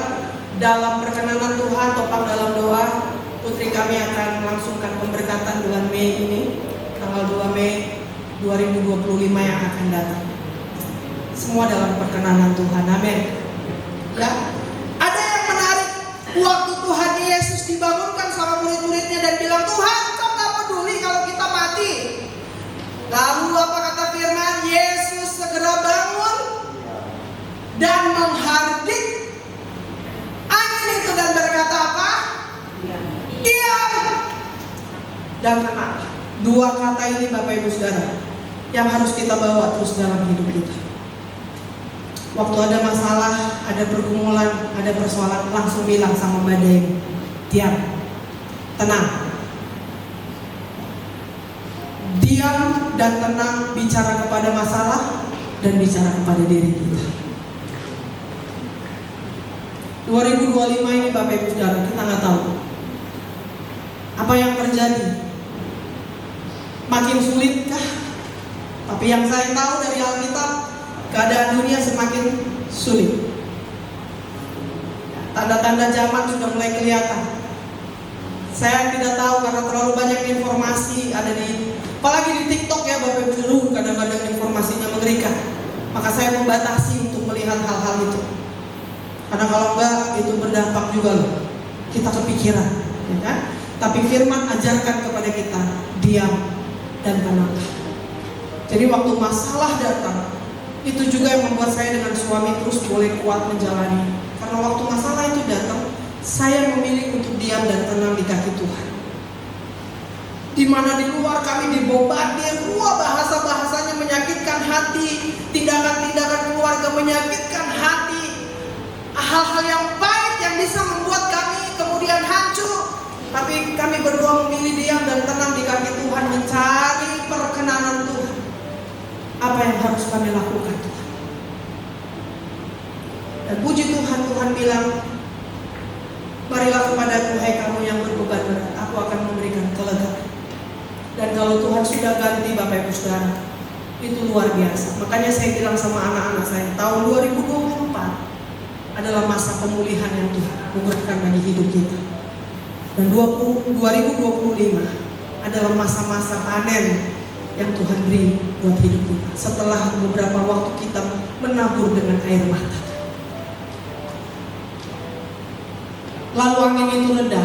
dalam perkenanan Tuhan. Topang dalam doa, putri kami akan melangsungkan pemberkatan bulan Mei ini, tanggal 2 Mei 2025 yang akan datang. Semua dalam perkenanan Tuhan, amin. Ya, ada yang menarik. Waktu Tuhan Yesus dibangunkan sama murid-muridnya dan bilang, "Tuhan, kau tak peduli kalau kita mati." Lalu apa kata firman? Yesus segera bangun dan menghardik angin itu dan berkata apa? Diam dan tenang. Dua kata ini Bapak Ibu Saudara yang harus kita bawa terus dalam hidup kita. Waktu ada masalah, ada pergumulan, ada persoalan, langsung bilang sama badai, diam, tenang. Diam dan tenang, bicara kepada masalah dan bicara kepada diri kita. 2025 ini Bapak Ibu Saudara, kita nggak tahu apa yang terjadi. Makin sulitkah? Tapi yang saya tahu dari Alkitab, keadaan dunia semakin sulit. Tanda-tanda zaman sudah mulai kelihatan. Saya tidak tahu karena terlalu banyak informasi ada apalagi di TikTok ya Bapak Ibu, kadang-kadang informasinya mengerikan. Maka saya membatasi untuk melihat hal-hal itu. Karena kalau enggak itu berdampak juga loh. Kita kepikiran, ya kan? Tapi firman ajarkan kepada kita, diam dan tenang. Jadi waktu masalah datang, itu juga yang membuat saya dengan suami terus boleh kuat menjalani. Karena waktu masalah itu datang, saya memilih untuk diam dan tenang di kaki Tuhan. Di mana di luar kami dibombardir, bahasa-bahasanya menyakitkan hati, tindakan-tindakan keluarga menyakitkan hati, hal-hal yang pahit yang bisa membuat kami kemudian hancur. Tapi kami berdua memilih diam dan tenang di kaki Tuhan, mencari perkenanan Tuhan. Apa yang harus kami lakukan Tuhan? Dan puji Tuhan, Tuhan bilang, "Marilah kepadaku hai kamu yang berbeban berat, aku akan memberikan kelegaan." Dan kalau Tuhan sudah ganti Bapak Ibu Saudara, itu luar biasa. Makanya saya bilang sama anak-anak saya, tahun 2024 adalah masa pemulihan yang Tuhan bukakan bagi hidup kita. Dan 2025 adalah masa-masa panen yang Tuhan beri buat hidup kita. Setelah beberapa waktu kita menabur dengan air mata. Lalu angin itu reda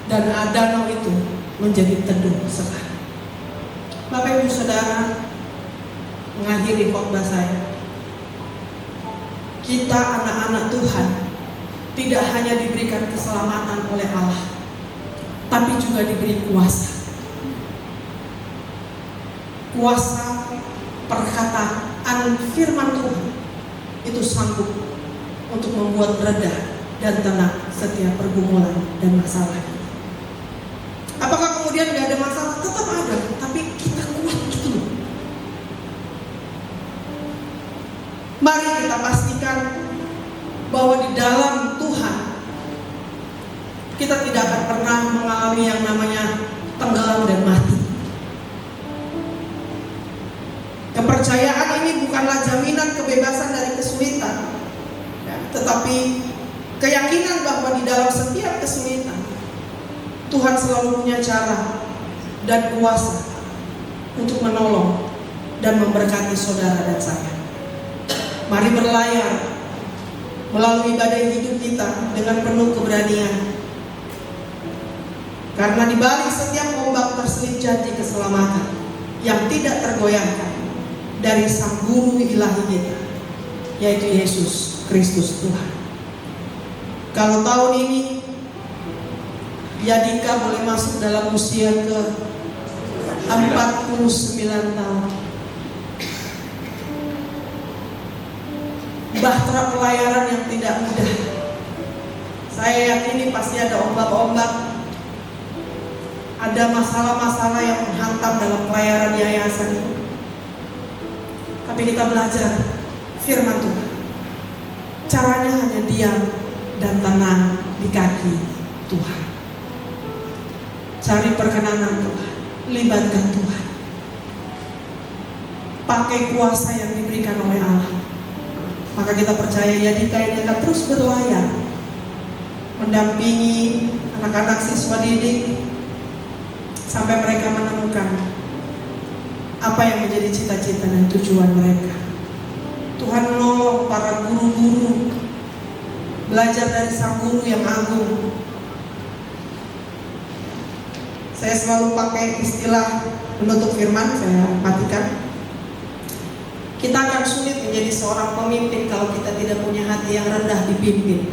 dan danau itu menjadi teduh sekali. Bapak Ibu Saudara, mengakhiri khotbah saya, kita anak-anak Tuhan tidak hanya diberikan keselamatan oleh Allah, tapi juga diberi kuasa. Kuasa perkataan firman Tuhan itu sanggup untuk membuat reda dan tenang setiap pergumulan dan masalah. Apakah kemudian gak ada masalah? Tetap ada, tapi kita kuat gitu. Mari kita pastikan bahwa di dalam Tuhan kita tidak akan pernah mengalami yang namanya tenggelam dan mati. Kepercayaan ini bukanlah jaminan kebebasan dari kesulitan, ya, tetapi keyakinan bahwa di dalam setiap kesulitan Tuhan selalu punya cara dan kuasa untuk menolong dan memberkati saudara dan saya. Mari berlayar melalui badai hidup kita dengan penuh keberanian. Karena di balik setiap ombak terselip janji keselamatan yang tidak tergoyahkan dari Sang Guru ilahi kita, yaitu Yesus Kristus Tuhan. Kalau tahun ini Yadika boleh masuk dalam usia ke 49 tahun. Bahtera pelayaran yang tidak mudah. Saya yakini pasti ada ombak-ombak, ada masalah-masalah yang menghantam dalam pelayaran yayasan ini. Tapi kita belajar firman Tuhan. Caranya hanya diam dan tenang di kaki Tuhan. Cari perkenanan Tuhan, libatkan Tuhan. Pakai kuasa yang diberikan oleh Allah. Maka kita percaya Yadika ini akan terus berlayar, mendampingi anak-anak siswa didik sampai mereka menemukan apa yang menjadi cita-cita dan tujuan mereka. Tuhan menolong para guru-guru belajar dari Sang Guru yang agung. Saya selalu pakai istilah menutup firman, saya matikan. Kita akan sulit menjadi seorang pemimpin kalau kita tidak punya hati yang rendah dipimpin.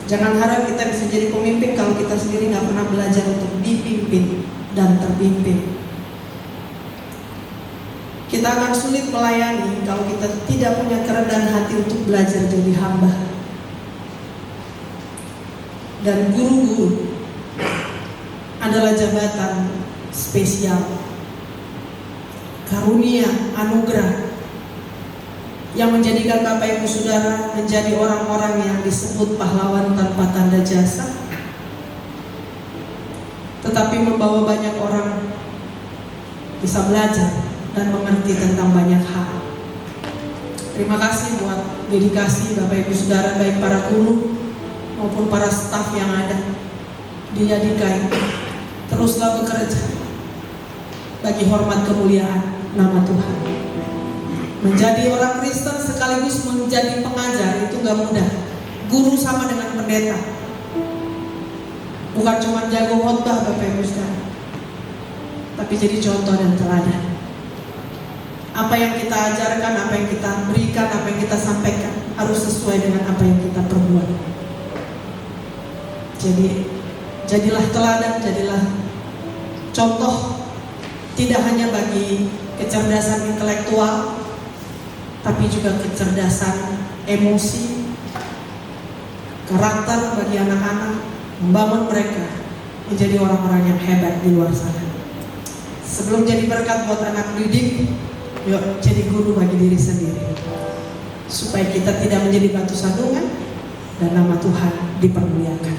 Jangan harap kita bisa jadi pemimpin kalau kita sendiri nggak pernah belajar untuk dipimpin dan terpimpin. Kita akan sulit melayani kalau kita tidak punya kerendahan hati untuk belajar jadi hamba. Dan guru-guru adalah jabatan spesial, karunia, anugerah yang menjadikan Bapak Ibu Saudara menjadi orang-orang yang disebut pahlawan tanpa tanda jasa, tetapi membawa banyak orang bisa belajar dan mengerti tentang banyak hal. Terima kasih buat dedikasi Bapak Ibu Saudara, baik para guru maupun para staf yang ada di Yadika ini. Teruslah bekerja bagi hormat kemuliaan nama Tuhan. Menjadi orang Kristen sekaligus menjadi pengajar itu gak mudah. Guru sama dengan pendeta, bukan cuma jago khotbah Bapak Ibu Saudara, tapi jadi contoh dan teladan. Apa yang kita ajarkan, apa yang kita berikan, apa yang kita sampaikan harus sesuai dengan apa yang kita perbuat. Jadi jadilah teladan, jadilah contoh, tidak hanya bagi kecerdasan intelektual, tapi juga kecerdasan emosi, karakter bagi anak-anak, membangun mereka menjadi orang-orang yang hebat di luar sana. Sebelum jadi berkat buat anak didik, yuk jadi guru bagi diri sendiri, supaya kita tidak menjadi batu sandungan dan nama Tuhan dipermuliakan.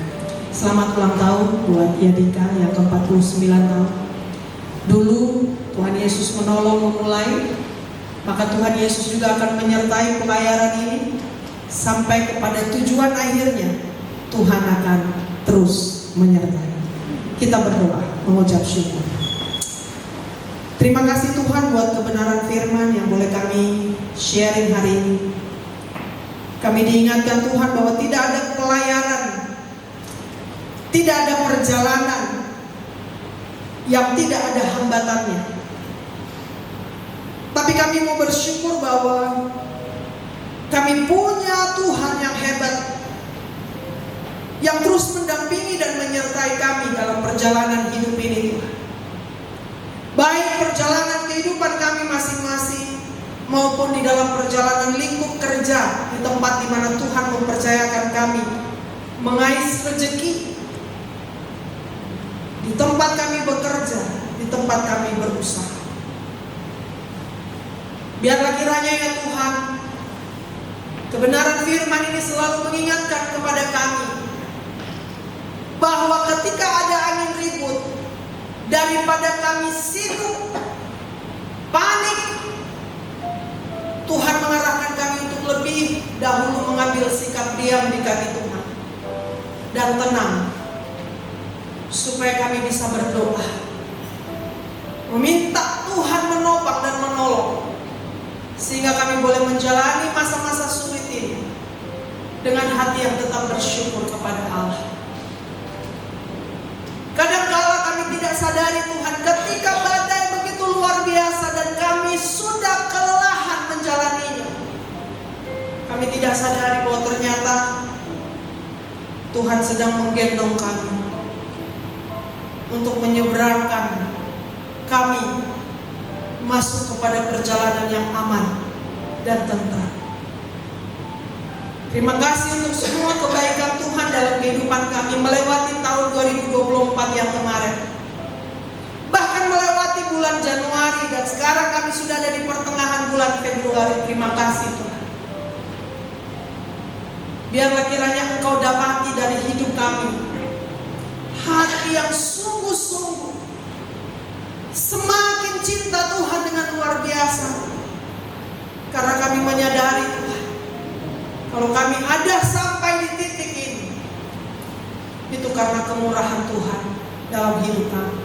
Selamat ulang tahun buat Yadika yang ke-49 tahun. Dulu Tuhan Yesus menolong memulai, maka Tuhan Yesus juga akan menyertai pelayaran ini sampai kepada tujuan akhirnya. Tuhan akan terus menyertai. Kita berdoa, mengucap syukur. Terima kasih Tuhan buat kebenaran firman yang boleh kami sharing hari ini. Kami diingatkan Tuhan bahwa tidak ada pelayaran, tidak ada perjalanan yang tidak ada hambatannya. Tapi kami mau bersyukur bahwa kami punya Tuhan yang hebat, yang terus mendampingi dan menyertai kami dalam perjalanan hidup ini, Tuhan. Baik perjalanan kehidupan kami masing-masing maupun di dalam perjalanan lingkup kerja di tempat di mana Tuhan mempercayakan kami mengais rezeki, di tempat kami bekerja, di tempat kami berusaha. Biarlah kiranya ya Tuhan, kebenaran firman ini selalu mengingatkan kepada kami bahwa ketika ada angin ribut, daripada kami sibuk, panik, Tuhan mengarahkan kami untuk lebih lebih dahulu mengambil sikap diam di kaki Tuhan dan tenang, supaya kami bisa berdoa, meminta Tuhan menopang dan menolong, sehingga kami boleh menjalani masa-masa sulit ini dengan hati yang tetap bersyukur kepada Allah. Kadangkala kami tidak sadari Tuhan, ketika badai begitu luar biasa dan kami sudah kelelahan menjalaninya, kami tidak sadari bahwa ternyata Tuhan sedang menggendong kami untuk menyeberangkan kami masuk kepada perjalanan yang aman dan tentram. Terima kasih untuk semua kebaikan Tuhan dalam kehidupan kami melewati tahun 2024 yang kemarin, bahkan melewati bulan Januari, dan sekarang kami sudah ada di pertengahan bulan Februari. Terima kasih Tuhan. Biarlah kiranya Engkau dapati dari hidup kami hati yang sungguh-sungguh semakin cinta Tuhan dengan luar biasa, karena kami menyadari Tuhan, kalau kami ada sampai di titik ini, itu karena kemurahan Tuhan dalam hidup kami.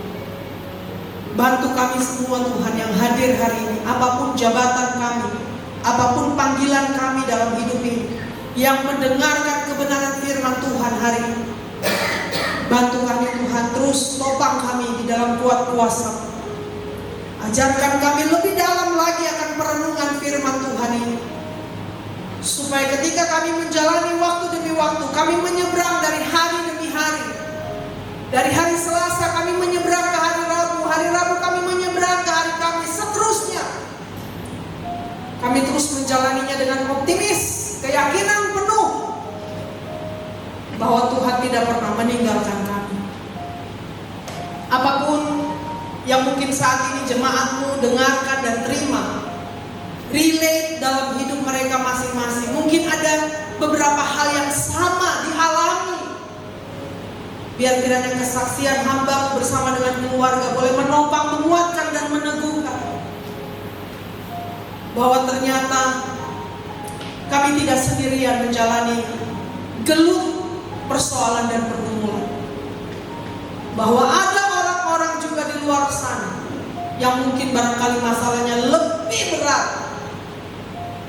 Bantu kami semua Tuhan yang hadir hari ini, apapun jabatan kami, apapun panggilan kami dalam hidup ini, yang mendengarkan kebenaran firman Tuhan hari ini. Bantu kami Tuhan, terus topang kami di dalam kuat kuasa. Ajarkan kami lebih dalam lagi akan perenungan firman Tuhan ini, supaya ketika kami menjalani waktu demi waktu, kami menyeberang dari hari demi hari. Dari hari Selasa kami menyeberang ke hari Rabu kami menyeberang ke hari Kamis, seterusnya. Kami terus menjalaninya dengan optimis, keyakinan penuh bahwa Tuhan tidak pernah meninggalkan kami. Apapun yang mungkin saat ini jemaatmu dengarkan dan terima, relate dalam hidup mereka masing-masing. Mungkin ada beberapa hal yang sama dialami. Biar kiranya kesaksian hamba bersama dengan keluarga boleh menopang, menguatkan dan meneguhkan bahwa ternyata kami tidak sendirian menjalani gelut persoalan dan pergumulan. Bahwa ada orang-orang juga di luar sana yang mungkin barangkali masalahnya lebih berat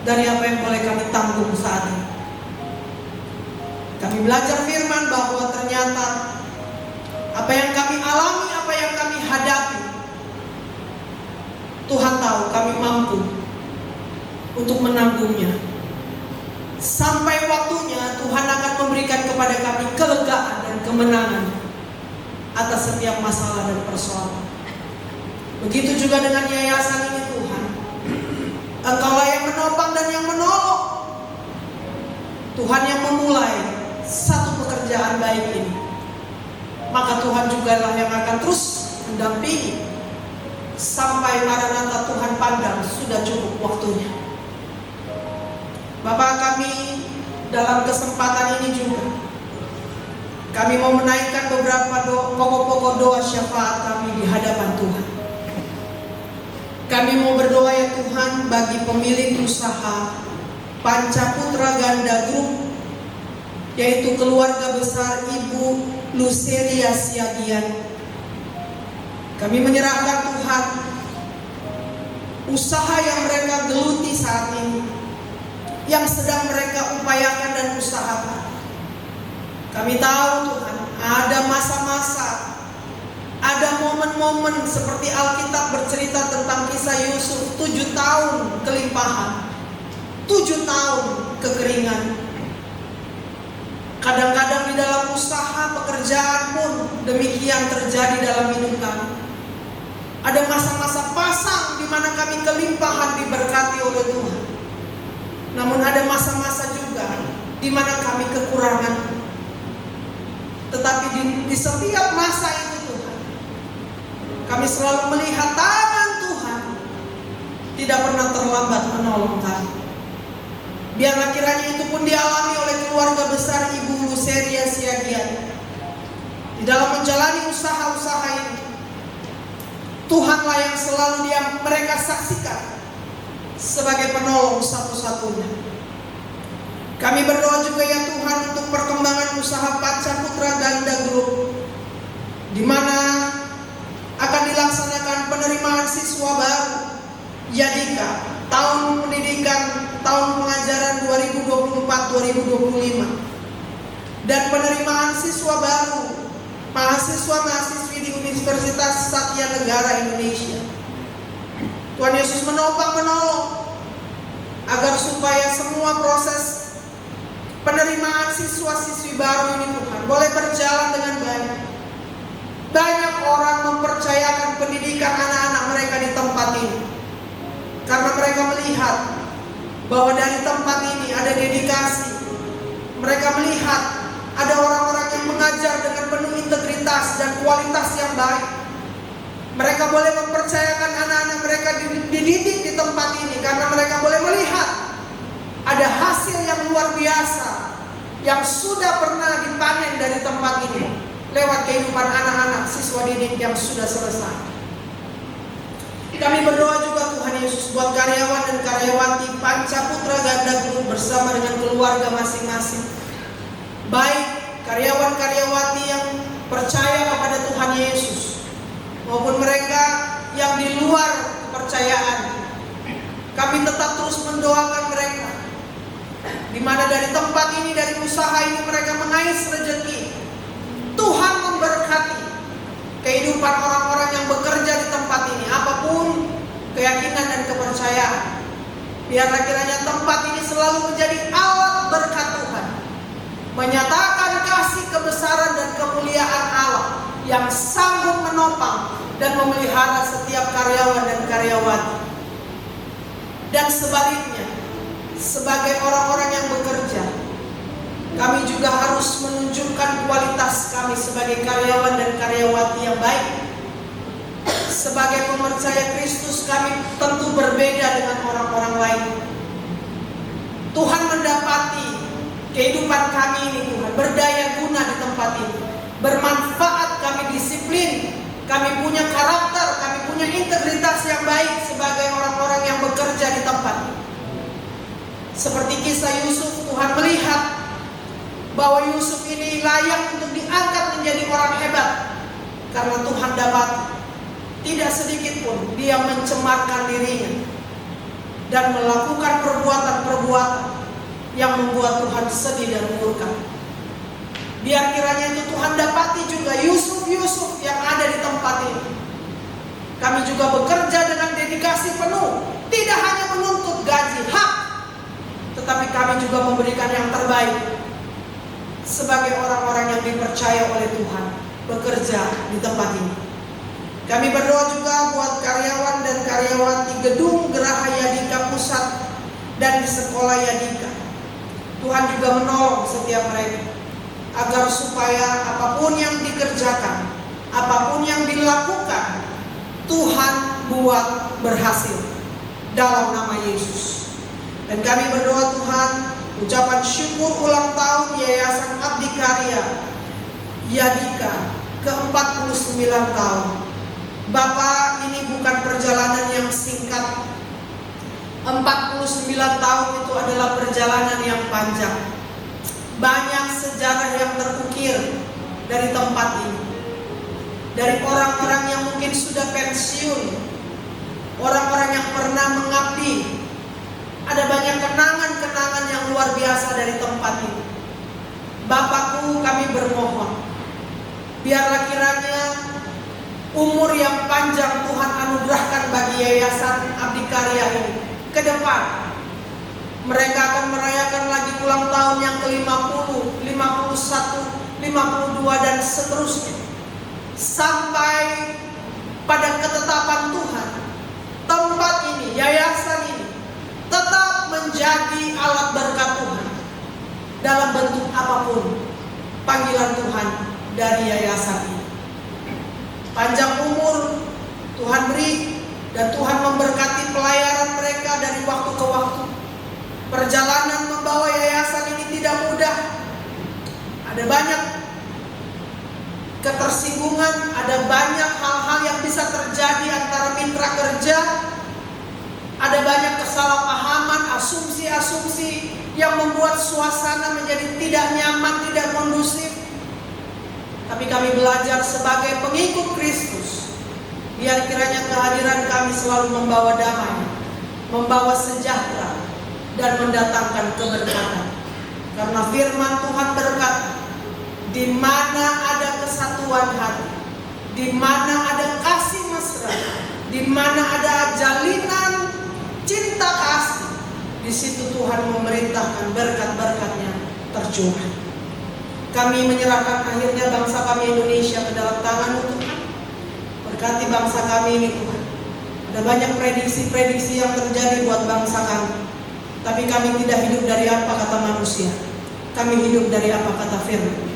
dari apa yang boleh kami tanggung saat ini. Kami belajar firman bahwa ternyata apa yang kami alami, apa yang kami hadapi, Tuhan tahu kami mampu untuk menanggungnya. Sampai waktunya Tuhan akan memberikan kepada kami kelegaan dan kemenangan atas setiap masalah dan persoalan. Begitu juga dengan yayasan ini Tuhan. Engkaulah yang menopang dan yang menolong. Tuhan yang memulai satu pekerjaan baik ini, maka Tuhan jugalah yang akan terus mendampingi sampai Maranatha Tuhan pandang sudah cukup waktunya. Bapak, kami dalam kesempatan ini juga kami mau menaikkan beberapa pokok-pokok doa syafaat kami di hadapan Tuhan. Kami mau berdoa ya Tuhan bagi pemilik usaha Pancaputra Ganda Group, yaitu keluarga besar Ibu Luceria Siagian. Kami menyerahkan Tuhan usaha yang mereka geluti saat ini, yang sedang mereka upayakan dan usahakan. Kami tahu Tuhan, ada masa-masa, ada momen-momen seperti Alkitab bercerita tentang kisah Yusuf, 7 tahun kelimpahan, 7 tahun kekeringan. Kadang-kadang di dalam usaha pekerjaan pun demikian terjadi dalam hidup kami. Ada masa-masa pasang di mana kami kelimpahan diberkati oleh Tuhan. Namun ada masa-masa juga di mana kami kekurangan. Tetapi di setiap masa itu Tuhan, kami selalu melihat tangan Tuhan tidak pernah terlambat menolong kami. Biarlah kiranya itu pun dialami oleh keluarga besar Ibu Luceria Siagian di dalam menjalani usaha-usaha ini. Tuhanlah yang selalu mereka saksikan sebagai penolong satu-satunya. Kami berdoa juga ya Tuhan untuk perkembangan usaha Panca Putra Ganda Group, di mana akan dilaksanakan penerimaan siswa baru Yadika tahun pendidikan tahun pengajaran 2024-2025, dan penerimaan siswa baru mahasiswa-mahasiswi di Universitas Satya Negara Indonesia. Tuhan Yesus menopang menolong agar supaya semua proses penerimaan siswa-siswi baru ini Tuhan boleh berjalan dengan baik. Banyak orang mempercayakan pendidikan anak-anak mereka di tempat ini karena mereka melihat bahwa dari tempat ini ada dedikasi. Mereka melihat ada orang-orang yang mengajar dengan penuh integritas dan kualitas yang baik. Mereka boleh mempercayakan anak-anak mereka dididik di tempat ini karena mereka boleh melihat ada hasil yang luar biasa yang sudah pernah dipanen dari tempat ini lewat kehidupan anak-anak siswa didik yang sudah selesai. Kami berdoa juga Tuhan Yesus buat karyawan dan karyawati Panca Putra Ganda Group bersama dengan keluarga masing-masing. Baik karyawan-karyawati yang percaya kepada Tuhan Yesus maupun mereka yang di luar kepercayaan. Kami tetap terus mendoakan mereka, di mana dari tempat ini, dari usaha ini mereka mengais rezeki. Tuhan memberkati kehidupan orang-orang yang bekerja di tempat ini, apapun keyakinan dan kepercayaan. Biarlah kiranya tempat ini selalu menjadi alat berkat Tuhan, menyatakan kasih, kebesaran dan kemuliaan Allah yang sanggup menopang dan memelihara setiap karyawan dan karyawati. Dan sebaliknya, sebagai orang-orang yang bekerja, kami juga harus menunjukkan kualitas kami sebagai karyawan dan karyawati yang baik. Sebagai pemercaya Kristus, kami tentu berbeda dengan orang-orang lain. Tuhan mendapati kehidupan kami ini Tuhan berdaya guna di tempat ini, bermanfaat, kami disiplin, kami punya karakter, kami punya integritas yang baik sebagai orang-orang yang bekerja di tempat ini. Seperti kisah Yusuf, Tuhan melihat bahwa Yusuf ini layak untuk diangkat menjadi orang hebat karena Tuhan dapat tidak sedikit pun dia mencemarkan dirinya dan melakukan perbuatan-perbuatan yang membuat Tuhan sedih dan murka. Biar kiranya itu Tuhan dapati juga Yusuf-Yusuf yang ada di tempat ini. Kami juga bekerja dengan dedikasi penuh, tidak hanya menuntut gaji hak, tetapi kami juga memberikan yang terbaik sebagai orang-orang yang dipercaya oleh Tuhan bekerja di tempat ini. Kami berdoa juga buat karyawan dan karyawati gedung Geraha Yadika Pusat dan di sekolah Yadika. Tuhan juga menolong setiap mereka agar supaya apapun yang dikerjakan, apapun yang dilakukan, Tuhan buat berhasil dalam nama Yesus. Dan kami berdoa Tuhan, ucapan syukur ulang tahun Yayasan Abdi Karya Yadika ke-49 tahun. Bapak, ini bukan perjalanan yang singkat. 49 tahun itu adalah perjalanan yang panjang. Banyak sejarah yang terukir dari tempat ini, dari orang-orang yang mungkin sudah pensiun, orang-orang yang pernah mengabdi. Ada banyak kenangan-kenangan yang luar biasa dari tempat ini. Bapakku, kami bermohon, biarlah kiranya umur yang panjang Tuhan anugerahkan bagi Yayasan Abdi Karya ini. Ke depan mereka akan merayakan lagi ulang tahun yang ke-50, 51, 52 dan seterusnya, sampai pada ketetapan Tuhan tempat ini, yayasan ini tetap menjadi alat berkat Tuhan dalam bentuk apapun panggilan Tuhan dari yayasan ini. Panjang umur Tuhan beri, dan Tuhan memberkati pelayaran mereka dari waktu ke waktu. Perjalanan membawa yayasan ini tidak mudah. Ada banyak ketersinggungan, ada banyak hal-hal yang bisa terjadi antara mitra kerja. Ada banyak kesalahpahaman, asumsi-asumsi yang membuat membuat suasana menjadi tidak nyaman, tidak kondusif. Tapi kami belajar sebagai pengikut Kristus, biar kiranya kehadiran kami selalu membawa damai, membawa sejahtera, dan mendatangkan keberkatan. Karena firman Tuhan berkata, di mana ada kesatuan hati, di mana ada kasih mesra, di mana ada jalinan cinta kasih, di situ Tuhan memerintahkan berkat-berkatnya tercurah. Kami menyerahkan akhirnya bangsa kami Indonesia ke dalam tangan Tuhan. Berkati bangsa kami ini Tuhan. Ada banyak prediksi-prediksi yang terjadi buat bangsa kami, tapi kami tidak hidup dari apa kata manusia. Kami hidup dari apa kata firman.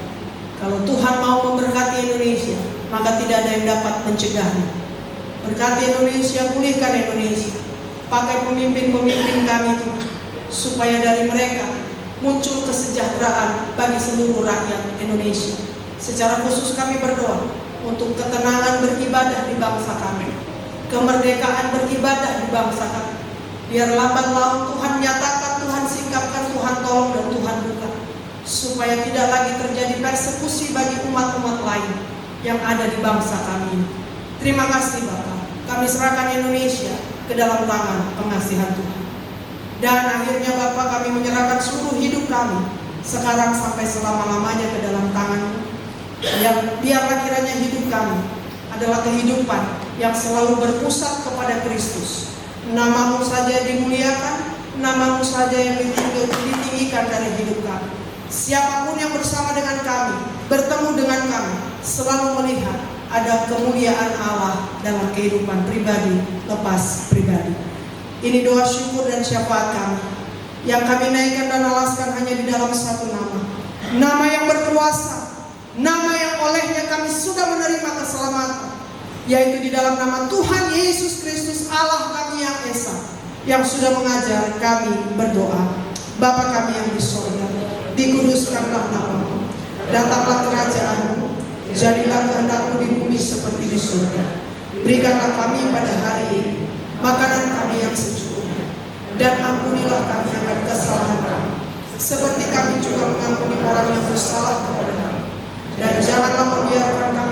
Kalau Tuhan mau memberkati Indonesia, maka tidak ada yang dapat mencegahnya. Berkati Indonesia, pulihkan Indonesia. Pakai pemimpin-pemimpin kami Tuhan, supaya dari mereka muncul kesejahteraan bagi seluruh rakyat Indonesia. Secara khusus kami berdoa untuk ketenangan beribadah di bangsa kami, kemerdekaan beribadah di bangsa kami. Biar lambat laun Tuhan nyatakan, Tuhan singkapkan, Tuhan tolong, dan Tuhan buka, supaya tidak lagi terjadi persekusi bagi umat-umat lain yang ada di bangsa kami. Terima kasih Bapak. Kami serahkan Indonesia ke dalam tangan pengasihan Tuhan. Dan akhirnya Bapak, kami menyerahkan seluruh hidup kami sekarang sampai selama-lamanya ke dalam tangan-Mu. Yang biarlah kiranya hidup kami adalah kehidupan yang selalu berpusat kepada Kristus. Nama-Mu saja dimuliakan, Nama-Mu saja yang ditinggikan dari hidup kami. Siapapun yang bersama dengan kami, bertemu dengan kami, selalu melihat ada kemuliaan Allah dalam kehidupan pribadi lepas pribadi. Ini doa syukur dan syafaat kami, yang kami naikkan dan alaskan hanya di dalam satu nama. Nama yang berkuasa, nama yang olehnya kami sudah menerima keselamatan, yaitu di dalam nama Tuhan Yesus Kristus Allah kami yang esa, yang sudah mengajar kami berdoa. Bapa kami yang di surga, dikuduskanlah nama-Mu, datanglah kerajaan-Mu, jadilah kehendak-Mu di bumi seperti di surga. Berikanlah kami pada hari ini makanan kami yang secukupnya, dan ampunilah kami akan kesalahan kami, seperti kami juga mengampuni orang yang bersalah kepada kami. Dan janganlah membiarkan kami